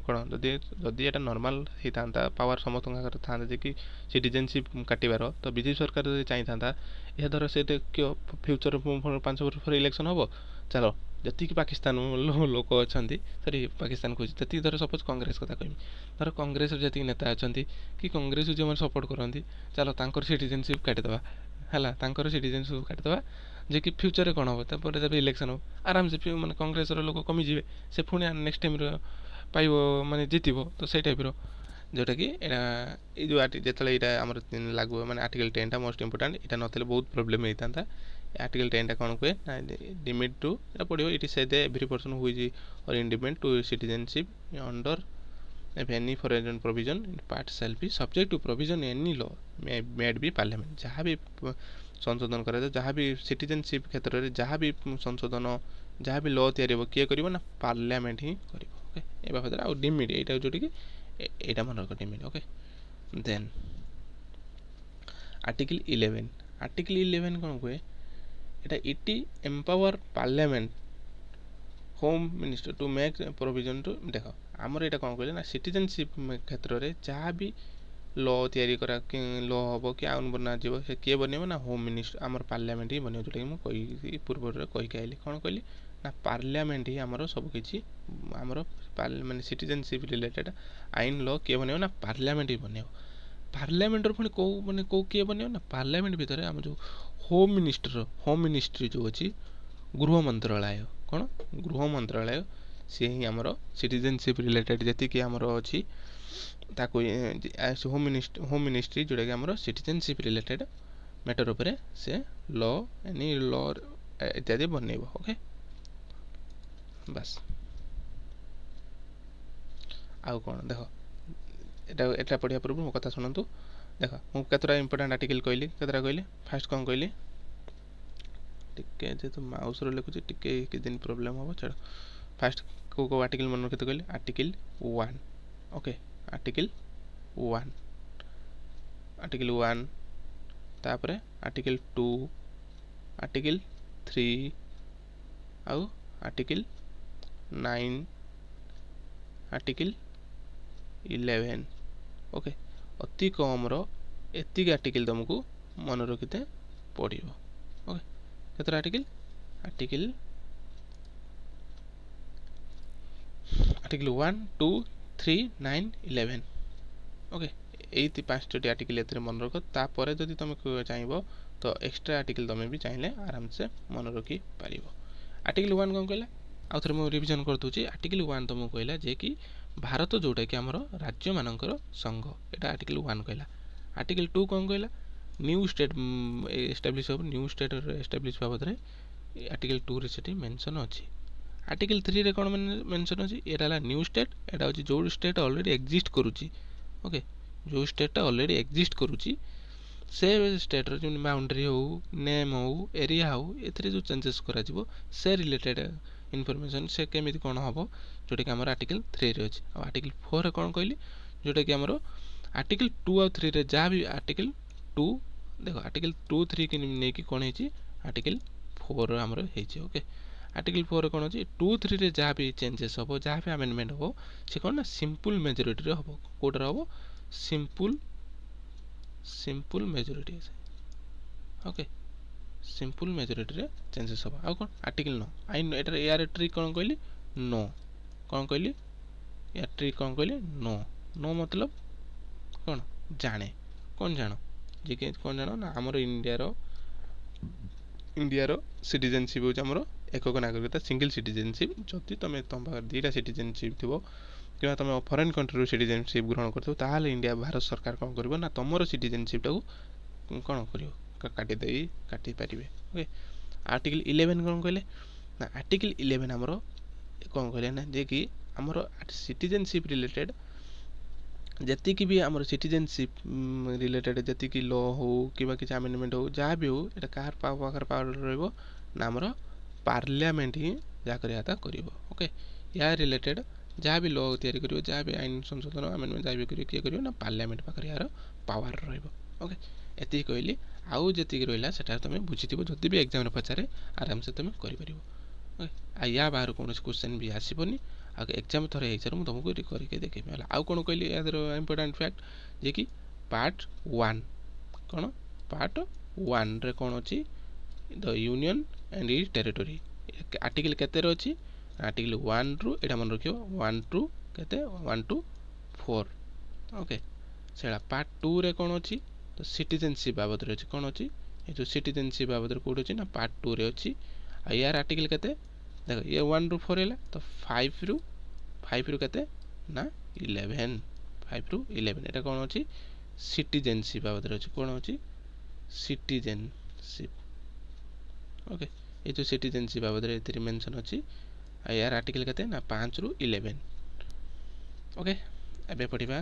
[SPEAKER 1] कौन जदि यहाँ नॉर्मल होता पावर समस्त था कि सिटीजनशिप काटार तो बीजेपी सरकार जब चाहिए था यह धर से क्यों फ्यूचर 5 वर्ष पर इलेक्शन हम चलो जी पाकिस्तान लोक अच्छा सरी पाकिस्तान को जी धर सपोज कांग्रेस कथा कह धर कांग्रेस जी नेता अच्छा कि कांग्रेस जो मैंने सपोर्ट करती चलो तर सिटीजनशिप काटिदेवा है सिटीजनशिप काटिदेवा जे कि फ्यूचर कौन हम जब इलेक्शन हो आराम से मैंने कांग्रेस लोक कमिजे से पुणी नेक्स्ट टाइम पाइब माने जीतब तो से टाइप जोटा कि ये जो जो यहाँ आम लागू मैंने आर्टिकल 10 मोस्ट इंपोर्टेंट यहाँ ना बहुत प्रोब्लेम होता आर्टिकल 10 कौन कहे ना डिमेड टू पढ़ो it is say every person who is और independent to citizenship under any foreign provision part shall be subject to provision any law made by parliament जहाँ भी संशोधन करा जहाँ भी सिटीजनशिप क्षेत्र में जहाँ भी संशोधन जहाँ भी लॉ तैयारी हो किए कर पार्लियामेंट ही कर ओके ये बाबद आउ डिमिड यहाँ जोटी कि यहाँ मन रख डिमिड ओके देन आर्टिकल 11 कौन कहे it empower parliament home minister to make provision to देख आमर यहाँ कौन कहले ना सिटीजनशिप क्षेत्र में जहाँ भी लॉ तैयारी करा लॉ हम कि आउन बना से किए बनइब ना होम मिनिस्टर आमर पार्लियामेंट ही बनइब जोटा मुझे पूर्व कहीकि आइली कौन कहली ना पार्लियामेंट ही आमर सबकि आमर माने सिटीजनशिप रिलेटेड आईन लॉ किए बनइब ना पार्लियामेंट ही बनइब पार्लियामेंटर पुणी कौ माने कौ किए बनइब ना पार्लियामेंट भितर आम जो होम मिनिस्ट्री जो अच्छी गृह मंत्रालय कौन गृह मंत्रालय सी ही आमर सिटीजनशिप रिलेटेड जी आमर अच्छी ताको होम मिनिस्ट्री जोटा कि आमर सिटीजनशिप रिलेटेड मैटर उपरे से लॉ एनी लॉ इत्यादि बनइब ओके बस आउ कौन देख एटा पढ़िया पूर्व मो कथा शुणु देख मुझे केतटा इंपोर्टेंट आर्टिकल कहली केतटा कहली फास्ट कौन कहली टिके जेहेतु माउस लिखुची टिके कि दिन प्रोब्लेम हम छाड़ फास्ट को आर्टिकल मन रखते कहली आर्टिकल 1 ओके आर्टिकल 1 तापर आर्टिकल 2 आर्टिकल 3 आउ आर्टिकल 9 आर्टिकल 11 ओके अति कम एतिक आर्टिकल तुमको मन रखते पड़ो ओके केतरा आर्टिकल आर्टिकल 1 2 3 9 11 ओके यही 5टी आर्टिकल ये मन रख तापर जदि तुम चाहिए तो एक्स्ट्रा आर्टिकल तुम भी चाहिए आराम से मन रखी पार आर्टिकल 1 कौन कहला आउ थे मुझे रिविजन कर दूसरी आर्टिकल 1 तुमको कहला जे कि भारत जोटा कि आमर राज्य मानकर संघ यहाँ आर्टिकल 1 कहला आर्टिकल 2 कौन कहला न्यू स्टेट एस्टाब्लिश हो न्यू स्टेट एस्टाब्लिश बाबद आर्टिकल 2 रे सेठी मेंशन अच्छी आर्टिकल 3 रे कौन मेंशन अच्छी यहाँ न्यू स्टेट यहाँ हूँ जो स्टेट ऑलरेडी एग्जिस्ट करुच्ची ओके जो स्टेट ऑलरेडी एग्जिस्ट करुच्ची से स्टेटर जो बाउंड्री हो नेम हो एरिया हो ए जो चेंजेस करा से रिलेटेड इनफॉरमेशन से केमी कौन हम जोटा कि आम आर्टिकल 3 रे अच्छी आर्टिकल 4 रे कौन कहली जोटा कि आमर आर्टिकल 2 और 3 रे जहाँ भी आर्टिकल 2 देख आर्टिकल 2 3 कि नहीं कौन है आर्टिकल 4 आमर हो ओके आर्टिकल 4 कौन अच्छी 2 3 रे जहाँ भी चेंजेस हम जहाँ भी अमेंडमेंट हम से कौन ना सिंपल मेजोरिटी हम कौटर हम simple majority okay simple majority रे चेंजेस हम आउ कौन आर्टिकल 9 आई एटार यार ट्रिक कौन कहली नो कौन कहली यार ट्रिक कौन कहली नो नो मतलब कौन जाने कौन जान जी के कौन जान ना आमर इंडियार सिटीजनशिप हो आमर एकक नागरिकता सिंगल सिटीजनशिप जदि तुम तुम पाखे 2टा सिटीजनशिप थी कि तुम फरेन कंट्री सिटीजनशिप ग्रहण कर इंडिया भारत सरकार कौन कर ना तुम सिटीजनशिप टाक कौन कर काटी पारे ओके आर्टिकल 11 कौन कहले ना आर्टिकल 11 आमर कौन कहले ना जे कि आमर सिटीजनशिप रिलेटेड जी भी आम सिटीजनशिप रिलेटेड जी लॉ हो कि किसी अमेंडमेंट हो जहाँ भी हो ये कार पाखर पावर रहा आमर पार्लियामेंट ही जहाँ कर ओके या रिलेटेड जहाँ भी लॉ तैयारी कर जहाँ भी आईन संशोधन अमेंडमेंट जहाँ भी किए कर ना पार्लियामेंट पाखे यार पावर रोके ये कहली आउ जी रहा से तुम बुझी जब भी एग्जाम पचारे आराम से तुम कर या बाहर कौन क्वेश्चन भी आसबनी आ एग्जाम थोड़े एग्जाम मुझे तुमको करके देखेबी आउ कौन कहली इंपोर्टेंट फैक्ट जे कि पार्ट 1 कौन पार्ट 1 रे कौन अच्छी the union and is territory article केते अच्छी आर्टिकल 1 रु एटा मन रखियो 1 टू केते 1 टू 4 ओके से पार्ट 2 रे कौन अच्छी तो सिटीजनशिप बाबद अच्छी कौन अच्छी ये जो सिटीजनशिप बाबद कौट अच्छी ना पार्ट 2 रे अच्छी आ यार आर्टिकल केते देख ये 1 रु 4 है तो 5 रु केते ना 11 5 रु 11 एटा कौन अच्छी सिटीजनशिप बाबद अच्छी कौन अच्छी सिटीजनशिप ओके ये जो सिटीजनशिप बाबद ये मेंशन अच्छी यार आर्टिकल केते ना 5 रु 11 ओके एबे पढ़िबा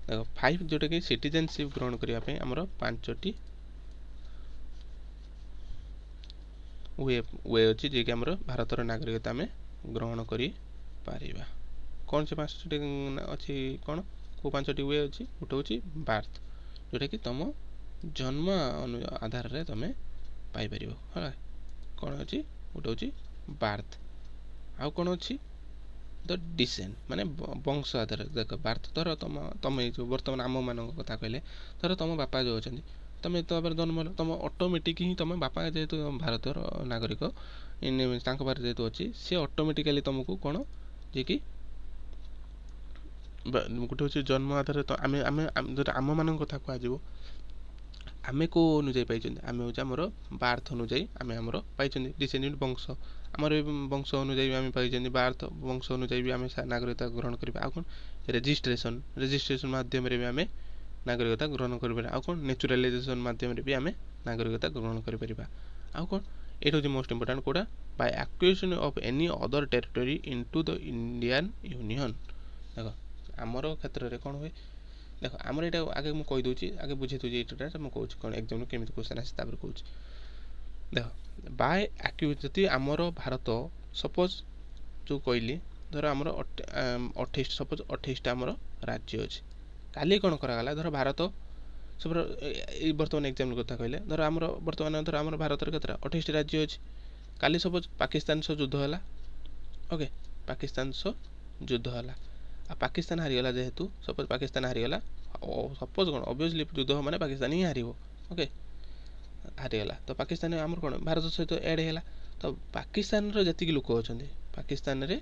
[SPEAKER 1] देखो 5 जोटा कि सिटीजनशिप ग्रहण करने आमर 5टी वे अच्छी जी कि आमर भारतर नागरिकता आम ग्रहण कर पारिबा कौन से 5टी अच्छी कौन को 5टी वे अच्छी गोटे हूँ बार्थ जोटा कि तुम जन्म आधार रे तुम पाइपर है कौन अच्छी गोटे हूँ ବାର୍ଥ। ଆଉ କ'ଣ ଅଛି ଦ ଡିସେଣ୍ଟ ମାନେ ବଂଶ ଆଧାର। ଦେଖ ବାର୍ଥ ଧର ତମେ ଯେଉଁ ବର୍ତ୍ତମାନ ଆମମାନଙ୍କ କଥା କହିଲେ, ଧର ତମ ବାପା ଯେଉଁ ଅଛନ୍ତି, ତମେ ତାପରେ ଜନ୍ମ ହେଲ, ତମ ଅଟୋମେଟିକ୍ ହିଁ ତମ ବାପା ଯେହେତୁ ଭାରତର ନାଗରିକ, ତାଙ୍କ ପାଖରେ ଯେହେତୁ ଅଛି, ସେ ଅଟୋମେଟିକାଲି ତମକୁ କ'ଣ ଯେ କି ଗୋଟେ ହେଉଛି ଜନ୍ମ ଆଧାରରେ। ତ ଆମେ ଆମେ ଯଦି ଆମମାନଙ୍କ କଥା କୁହାଯିବ, ଆମେ କେଉଁ ଅନୁଯାୟୀ ପାଇଛନ୍ତି? ଆମେ ହେଉଛି ଆମର ବାର୍ଥ ଅନୁଯାୟୀ ଆମେ ଆମର ପାଇଛନ୍ତି ଡିସେଣ୍ଡେଣ୍ଟ ବଂଶ। ଆମର ଏ ବଂଶ ଅନୁଯାୟୀ ବି ଆମେ ପାଇଛନ୍ତି ବାର୍ଥ ବଂଶ ଅନୁଯାୟୀ ବି ଆମେ ନାଗରିକତା ଗ୍ରହଣ କରିବା। ଆଉ କ'ଣ ରେଜିଷ୍ଟ୍ରେସନ୍ ମାଧ୍ୟମରେ ବି ଆମେ ନାଗରିକତା ଗ୍ରହଣ କରିପାରିବା। ଆଉ କ'ଣ ନ୍ୟାଚୁରାଲାଇଜେସନ୍ ମାଧ୍ୟମରେ ବି ଆମେ ନାଗରିକତା ଗ୍ରହଣ କରିପାରିବା। ଆଉ କ'ଣ ଏଇଟା ହେଉଛି ମୋଷ୍ଟ ଇମ୍ପୋର୍ଟାଣ୍ଟ କେଉଁଟା? By acquisition of any other territory into the Indian union. ଦେଖ ଆମର କ୍ଷେତ୍ରରେ କ'ଣ ହୁଏ, ଦେଖ ଆମର ଏଇଟା ଆଗେ ମୁଁ କହିଦେଉଛି, ଆଗେ ବୁଝେଇ ଦେଉଛି ଏଇଟା ମୁଁ କହୁଛି କ'ଣ ଏକ୍ଜାମ୍ରେ କେମିତି କ୍ୱେଶ୍ଚନ୍ ଆସେ ତାପରେ କହୁଛି। ଦେଖ ବାଇ ଯଦି ଆମର ଭାରତ ସପୋଜ୍ ଯେଉଁ କହିଲି, ଧର ଆମର 28 ସପୋଜ୍ 28ଟା ଆମର ରାଜ୍ୟ ଅଛି। କାଲି କ'ଣ କରାଗଲା, ଧର ଭାରତ ଏଇ ବର୍ତ୍ତମାନ ଏକ୍ଜାମ୍ପଲ୍ କଥା କହିଲେ, ଧର ଆମର ବର୍ତ୍ତମାନ ଧର ଆମର ଭାରତରେ କେତେଟା 28ଟି ରାଜ୍ୟ ଅଛି। କାଲି ସପୋଜ୍ ପାକିସ୍ତାନ ସହ ଯୁଦ୍ଧ ହେଲା, ଓକେ, ପାକିସ୍ତାନ ସହ ଯୁଦ୍ଧ ହେଲା, ଆଉ ପାକିସ୍ତାନ ହାରିଗଲା। ଯେହେତୁ ସପୋଜ୍ ପାକିସ୍ତାନ ହାରିଗଲା, ସପୋଜ୍ କ'ଣ ଅବଭିୟସ୍ଲି ଯୁଦ୍ଧ ମାନେ ପାକିସ୍ତାନ ହିଁ ହାରିବ, ଓକେ, ହାରିଗଲା। ତ ପାକିସ୍ତାନ ଆମର କ'ଣ ଭାରତ ସହିତ ଆଡ଼୍ ହେଇଗଲା। ତ ପାକିସ୍ତାନର ଯେତିକି ଲୋକ ଅଛନ୍ତି, ପାକିସ୍ତାନରେ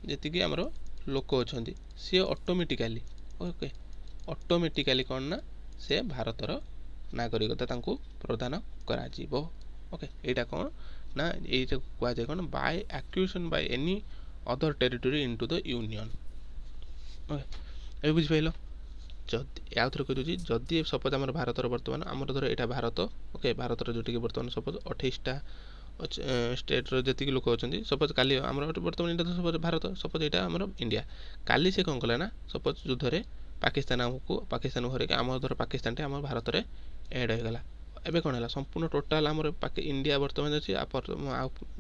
[SPEAKER 1] ଯେତିକି ଆମର ଲୋକ ଅଛନ୍ତି, ସିଏ ଅଟୋମେଟିକାଲି କ'ଣ ନା ସେ ଭାରତର ନାଗରିକତା ତାଙ୍କୁ ପ୍ରଦାନ କରାଯିବ। ଓକେ, ଏଇଟା କ'ଣ ନା ଏଇଟା କୁହାଯାଏ କ'ଣ by acquisition by any other territory into the union. Okay, ଏବେ ବୁଝିପାରିଲ? ଯଦି ଆଉ ଥରେ କହିଦେଉଛି, ଯଦି ସପୋଜ୍ ଆମର ଭାରତର ବର୍ତ୍ତମାନ ଆମର ଧର ଏଇଟା ଭାରତ, ଓକେ, ଭାରତର ଯେଉଁଠିକି ବର୍ତ୍ତମାନ ସପୋଜ୍ 28ଟା ଷ୍ଟେଟ୍ର ଯେତିକି ଲୋକ ଅଛନ୍ତି, ସପୋଜ୍ କାଲି ଆମର ବର୍ତ୍ତମାନ ଏଇଟା ସପୋଜ୍ ଭାରତ, ସପୋଜ୍ ଏଇଟା ଆମର ଇଣ୍ଡିଆ। କାଲି ସେ କ'ଣ କଲା ନା ସପୋଜ୍ ଯୁଦ୍ଧରେ ପାକିସ୍ତାନକୁ ହରେଇକି ଆମର ଧର ପାକିସ୍ତାନଟି ଆମର ଭାରତରେ ଆଡ଼୍ ହୋଇଗଲା। ଏବେ କ'ଣ ହେଲା, ସମ୍ପୂର୍ଣ୍ଣ ଟୋଟାଲ୍ ଆମର ଇଣ୍ଡିଆ ବର୍ତ୍ତମାନ ଅଛି। ଆଉ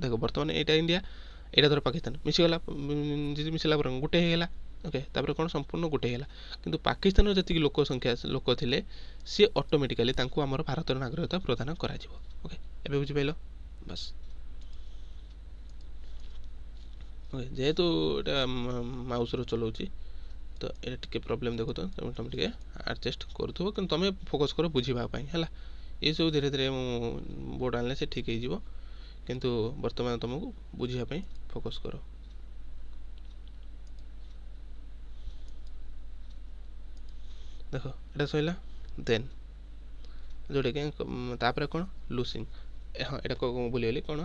[SPEAKER 1] ଦେଖ ବର୍ତ୍ତମାନ ଏଇଟା ଇଣ୍ଡିଆ, ଏଇଟା ଧର ପାକିସ୍ତାନ ମିଶିଲା ପରେ ଗୋଟେ ହେଇଗଲା। ଓକେ, ତାପରେ କ'ଣ ସମ୍ପୂର୍ଣ୍ଣ ଗୋଟେ ହେଇଗଲା। କିନ୍ତୁ ପାକିସ୍ତାନର ଯେତିକି ଲୋକ ଥିଲେ, ସିଏ ଅଟୋମେଟିକାଲି ତାଙ୍କୁ ଆମର ଭାରତର ନାଗରିକତା ପ୍ରଦାନ କରାଯିବ। ଓକେ, ଏବେ ବୁଝିପାରିଲ? ବାସ୍। ଓକେ, ଯେହେତୁ ଏଇଟା ମାଉସ୍ର ଚଲାଉଛି, ତ ଏଇଟା ଟିକେ ପ୍ରୋବ୍ଲେମ୍ ଦେଖୁଥିବ, ତୁମେ ଟିକେ ଆଡ଼ଜଷ୍ଟ କରୁଥିବ, କିନ୍ତୁ ତୁମେ ଫୋକସ୍ କର ବୁଝିବା ପାଇଁ, ହେଲା। ଏସବୁ ଧୀରେ ଧୀରେ ମୁଁ ବୋର୍ଡ଼ ଆଣିଲେ ସେ ଠିକ୍ ହେଇଯିବ, କିନ୍ତୁ ବର୍ତ୍ତମାନ ତୁମକୁ ବୁଝିବା ପାଇଁ ଫୋକସ୍ କର। ଦେଖ ଏଇଟା ସରିଲା। ଦେନ୍ ଯେଉଁଟାକି ତାପରେ କ'ଣ ଲୁସିଂ। ହଁ, ଏଇଟା ଭୁଲିଗଲି କ'ଣ,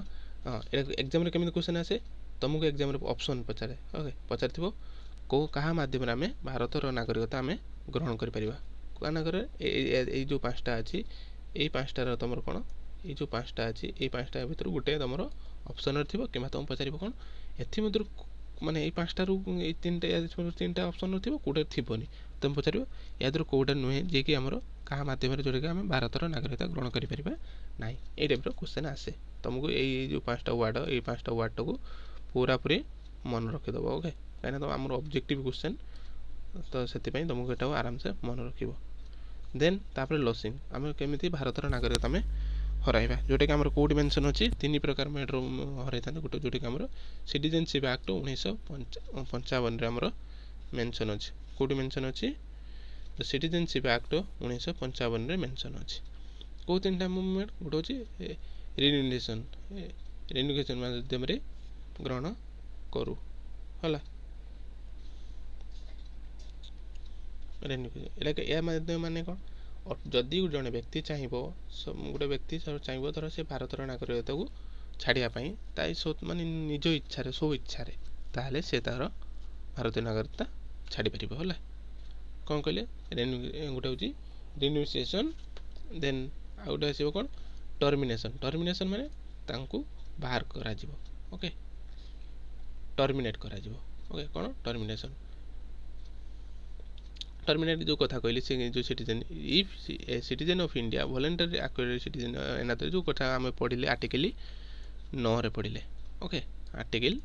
[SPEAKER 1] ହଁ, ଏଇଟା ଏକ୍ଜାମ୍ରେ କେମିତି କ୍ୱେଶ୍ଚନ୍ ଆସେ, ତୁମକୁ ଏକ୍ଜାମ୍ରେ ଅପସନ୍ ପଚାରେ। ଓକେ, ପଚାରିଥିବ କାହା ମାଧ୍ୟମରେ ଆମେ ଭାରତର ନାଗରିକତା ଆମେ ଗ୍ରହଣ କରିପାରିବା। କାହା ନାଗରରେ ଏଇ ଯେଉଁ 5ଟା ଅଛି, ଏଇ 5ଟାର ତୁମର କ'ଣ, ଏଇ ଯେଉଁ 5ଟା ଅଛି, ଏଇ 5ଟା ଭିତରୁ ଗୋଟେ ତୁମର ଅପସନ୍ରେ ଥିବ, କିମ୍ବା ତୁମକୁ ପଚାରିବ କ'ଣ ଏଥିମଧ୍ୟରୁ ମାନେ ଏଇ 5ଟାରୁ ଏଇ 3ଟା ଅପସନ୍ରେ ଥିବ, କେଉଁଟା ଥିବନି। ତୁମେ ପଚାରିବ ୟାଦେହରୁ କେଉଁଟା ନୁହେଁ ଯିଏକି ଆମର କାହା ମାଧ୍ୟମରେ ଯେଉଁଟାକି ଆମେ ଭାରତର ନାଗରିକତା ଗ୍ରହଣ କରିପାରିବା ନାହିଁ। ଏଇ ଟାଇପ୍ର କ୍ୱେଶ୍ଚନ୍ ଆସେ। ତୁମକୁ ଏଇ ଯେଉଁ 5ଟା ୱାର୍ଡ଼ଟାକୁ ପୁରାପୁରି ମନେ ରଖିଦେବ। ଓକେ, କାହିଁକିନା ଆମର ଅବଜେକ୍ଟିଭ୍ କ୍ୱେଶ୍ଚନ୍, ତ ସେଥିପାଇଁ ତୁମକୁ ଏଟାକୁ ଆରାମସେ ମନେ ରଖିବ। ଦେନ୍ ତାପରେ ଲସିଂ, ଆମେ କେମିତି ଭାରତର ନାଗରିକତା ଆମେ ହରାଇବା, ଯେଉଁଟାକି ଆମର କେଉଁଠି ମେନ୍ସନ୍ ଅଛି, 3 ପ୍ରକାର ମେଥଡ଼ରୁ ହରାଇଥାନ୍ତି। ଗୋଟେ ଯେଉଁଟାକି ଆମର ସିଟିଜେନସିପ୍ ଆକ୍ଟ 1955ରେ ଆମର ମେନ୍ସନ୍ ଅଛି। କେଉଁଠି ମେନ୍ସନ୍ ଅଛି? ତ ସିଟିଜେନସିପ୍ ଆକ୍ଟ 1955ରେ ମେନ୍ସନ୍ ଅଛି। କେଉଁ 3ଟା ମୁଭମେଣ୍ଟ? ଗୋଟେ ହେଉଛି ରିନ୍ୟୁଏସନ୍ ମାଧ୍ୟମରେ ଗ୍ରହଣ କରୁ, ହେଲା। ଏଇଟା ଏହା ମାଧ୍ୟମ ମାନେ କ'ଣ, ଯଦି ଜଣେ ବ୍ୟକ୍ତି ଚାହିଁବ, ଗୋଟେ ବ୍ୟକ୍ତି ଚାହିଁବ ଧର ସେ ଭାରତର ନାଗରିକତାକୁ ଛାଡ଼ିବା ପାଇଁ, ମାନେ ନିଜ ଇଚ୍ଛାରେ ସ୍ୱଇଚ୍ଛାରେ, ତାହେଲେ ସେ ତା'ର ଭାରତୀୟ ନାଗରିକତା ଛାଡ଼ିପାରିବ, ହେଲା। କ'ଣ କହିଲେ, ଗୋଟେ ହେଉଛି ରିନ୍ୟୁଏସନ୍, ଦେନ୍ ଆଉ ଗୋଟେ ଆସିବ କ'ଣ ଟର୍ମିନେସନ୍ ମାନେ ତାଙ୍କୁ ବାହାର କରାଯିବ। ଓକେ, ଟର୍ମିନେଟ୍ କରାଯିବ। ଓକେ, କ'ଣ ଟର୍ମିନେଟ୍ ଯେଉଁ କଥା କହିଲି, ସେ ଯେଉଁ ସିଟିଜେନ୍ ଅଫ୍ ଇଣ୍ଡିଆ ଭଲେଣ୍ଟାରୀ ଆକ୍ୱାୟାର୍ଡ ସିଟିଜେନ୍ ଏନାଦରେ ଯେଉଁ କଥା ଆମେ ପଢ଼ିଲେ ଆର୍ଟିକଲ୍ 9ରେ ପଢ଼ିଲେ। ଓକେ, ଆର୍ଟିକଲ୍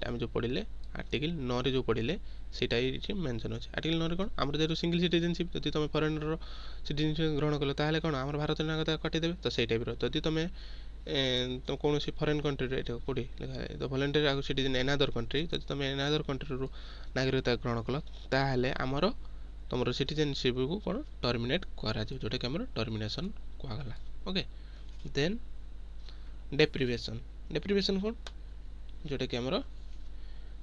[SPEAKER 1] ଆମେ ଯେଉଁ ପଢ଼ିଲେ ଆର୍ଟିକଲ୍ 9 ଯେଉଁ ପଢ଼ିଲେ ସେଇଟା ଏଇଠି ମେନସନ୍ ଅଛି। ଆର୍ଟିକଲ୍ 9 କ'ଣ ଆମର ଯେହେତୁ ସିଙ୍ଗଲ୍ ସିଟିଜେନସିପ୍, ଯଦି ତୁମେ ଫରେନର ସିଟିଜେନସିପ୍ ଗ୍ରହଣ କଲ ତାହେଲେ କ'ଣ ଆମର ଭାରତୀୟ ନାଗରିକତା କାଟିଦେବେ। ତ ସେଇ ଟାଇପ୍ର ଯଦି ତୁମେ ତ କୌଣସି ଫରେନ୍ କଣ୍ଟ୍ରିରେ ଏଇଟା କେଉଁଠି ଲେଖା ତ ଭଲେଣ୍ଟାରୀ ଆଉ ସିଟିଜେନ୍ ଏନାଦର କଣ୍ଟ୍ରି, ଯଦି ତୁମେ ଏନାଦର କଣ୍ଟ୍ରିରୁ ନାଗରିକତା ଗ୍ରହଣ କଲ ତାହେଲେ ଆମର ତୁମର ସିଟିଜେନସିପ୍କୁ କ'ଣ ଟର୍ମିନେଟ୍ କରାଯିବ, ଯେଉଁଟାକି ଆମର ଟର୍ମିନେସନ୍ କୁହାଗଲା। ଓକେ, ଦେନ୍ ଡେପ୍ରିଭେସନ୍ କ'ଣ, ଯେଉଁଟାକି ଆମର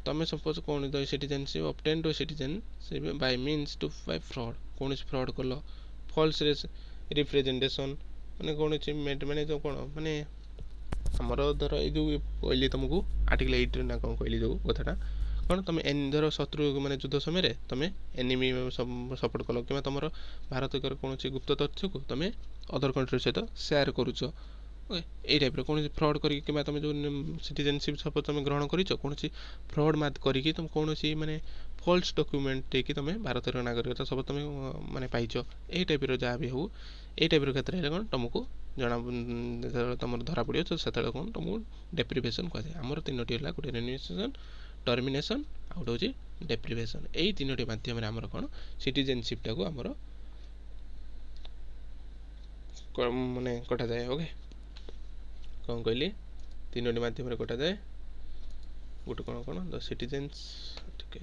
[SPEAKER 1] ତୁମେ ସପୋଜ୍ କୌଣସି citizenship obtain to citizenship by means to by fraud, କୌଣସି ଫ୍ରଡ଼୍ କଲ, ଫଲ୍ସ ରିପ୍ରେଜେଣ୍ଟେସନ୍, ମାନେ କୌଣସି ମାନେ ଯେଉଁ କ'ଣ ମାନେ ଆମର ଧର ଏଇ ଯେଉଁ କହିଲି ତୁମକୁ ଆର୍ଟିକଲ୍ 8 ନା କ'ଣ କହିଲି ଯେଉଁ କଥାଟା କ'ଣ, ତୁମେ ଧର ଶତ୍ରୁ ମାନେ ଯୁଦ୍ଧ ସମୟରେ ତୁମେ ଏନିମି ସପୋର୍ଟ କଲ, କିମ୍ବା ତୁମର ଭାରତର କୌଣସି ଗୁପ୍ତ ତଥ୍ୟକୁ ତୁମେ ଅଦର କଣ୍ଟ୍ରି ସହିତ ସେୟାର କରୁଛ, ଓକେ, ଏଇ ଟାଇପ୍ର କୌଣସି ଫ୍ରଡ଼୍ କରିକି, କିମ୍ବା ତୁମେ ଯେଉଁ ସିଟିଜେନସିପ୍ ସପୋଜ୍ ତୁମେ ଗ୍ରହଣ କରିଛ କୌଣସି ଫ୍ରଡ଼୍ କରିକି ତୁମେ କୌଣସି ମାନେ ଫଲ୍ସ ଡକ୍ୟୁମେଣ୍ଟ ଦେଇକି ତୁମେ ଭାରତର ନାଗରିକତା ସବୁ ତୁମେ ମାନେ ପାଇଛ, ଏଇ ଟାଇପ୍ର ଯାହା ବି ହଉ, ଏଇ ଟାଇପ୍ର କ୍ଷେତ୍ରରେ କ'ଣ ତୁମକୁ ଯେତେବେଳେ ତୁମର ଧରା ପଡ଼ିବ ତ ସେତେବେଳେ କ'ଣ ତୁମକୁ ଡେପ୍ରିଭେସନ୍ କୁହାଯାଏ। ଆମର ତିନୋଟି ହେଲା, ଗୋଟେ ରେନ୍ୟୁଏସନ୍, ଟର୍ମିନେସନ୍, ଆଉ ଗୋଟେ ହେଉଛି ଡେପ୍ରିଭେସନ୍। ଏଇ ତିନୋଟି ମାଧ୍ୟମରେ ଆମର କ'ଣ ସିଟିଜେନସିପ୍ଟାକୁ ଆମର ମାନେ କଟାଯାଏ। ଓକେ, କ'ଣ କହିଲି, ତିନୋଟି ମାଧ୍ୟମରେ କଟାଯାଏ। ଗୋଟେ କ'ଣ ଦ ସିଟିଜେନ୍ସ, ଟିକେ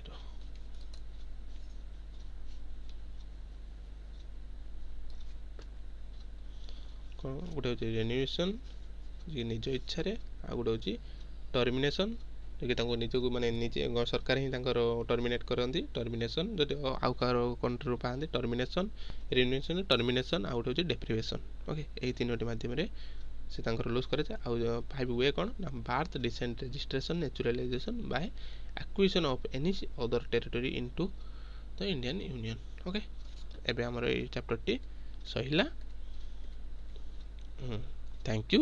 [SPEAKER 1] କ'ଣ, ଗୋଟେ ହେଉଛି ରେନ୍ୟୁଏସନ୍ ଯିଏ ନିଜ ଇଚ୍ଛାରେ, ଆଉ ଗୋଟେ ହେଉଛି ଟର୍ମିନେସନ୍ ଯିଏ ତାଙ୍କୁ ନିଜକୁ ମାନେ ନିଜେ ସରକାର ହିଁ ତାଙ୍କର ଟର୍ମିନେଟ୍ କରନ୍ତି, ଟର୍ମିନେସନ୍ ଯଦି ଆଉ କାହାର କଣ୍ଟ୍ରିରୁ ପାଆନ୍ତି, ଟର୍ମିନେସନ୍, ରିନ୍ୟୁଏସନ୍, ଟର୍ମିନେସନ୍, ଆଉ ଗୋଟେ ହେଉଛି ଡେପ୍ରିଭେସନ୍। ଓକେ, ଏଇ ତିନୋଟି ମାଧ୍ୟମରେ ସେ ତାଙ୍କର ଲୁଜ୍ କରାଯାଏ। ଆଉ 5 ୱେ କ'ଣ ନା birth, descent, registration, naturalisation by acquisition of any other territory into the Indian union. Okay, ଏବେ ଆମର ଏଇ ଚାପ୍ଟରଟି ସରିଲା। Thank you.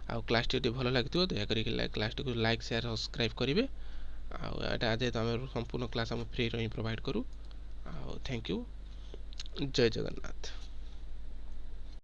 [SPEAKER 1] ଆଉ କ୍ଲାସ୍ଟି ଯଦି ଭଲ ଲାଗିଥିବ ଦୟାକରି କ୍ଲାସ୍ଟିକୁ ଲାଇକ୍, ସେୟାର, ସବସ୍କ୍ରାଇବ୍ କରିବେ। ଆଉ ଏଇଟା ଯେହେତୁ ଆମେ ସମ୍ପୂର୍ଣ୍ଣ କ୍ଲାସ୍ ଆମେ ଫ୍ରିରେ ହିଁ ପ୍ରୋଭାଇଡ଼ କରୁ। ଆଉ ଥ୍ୟାଙ୍କ ୟୁ, ଜୟ ଜଗନ୍ନାଥ।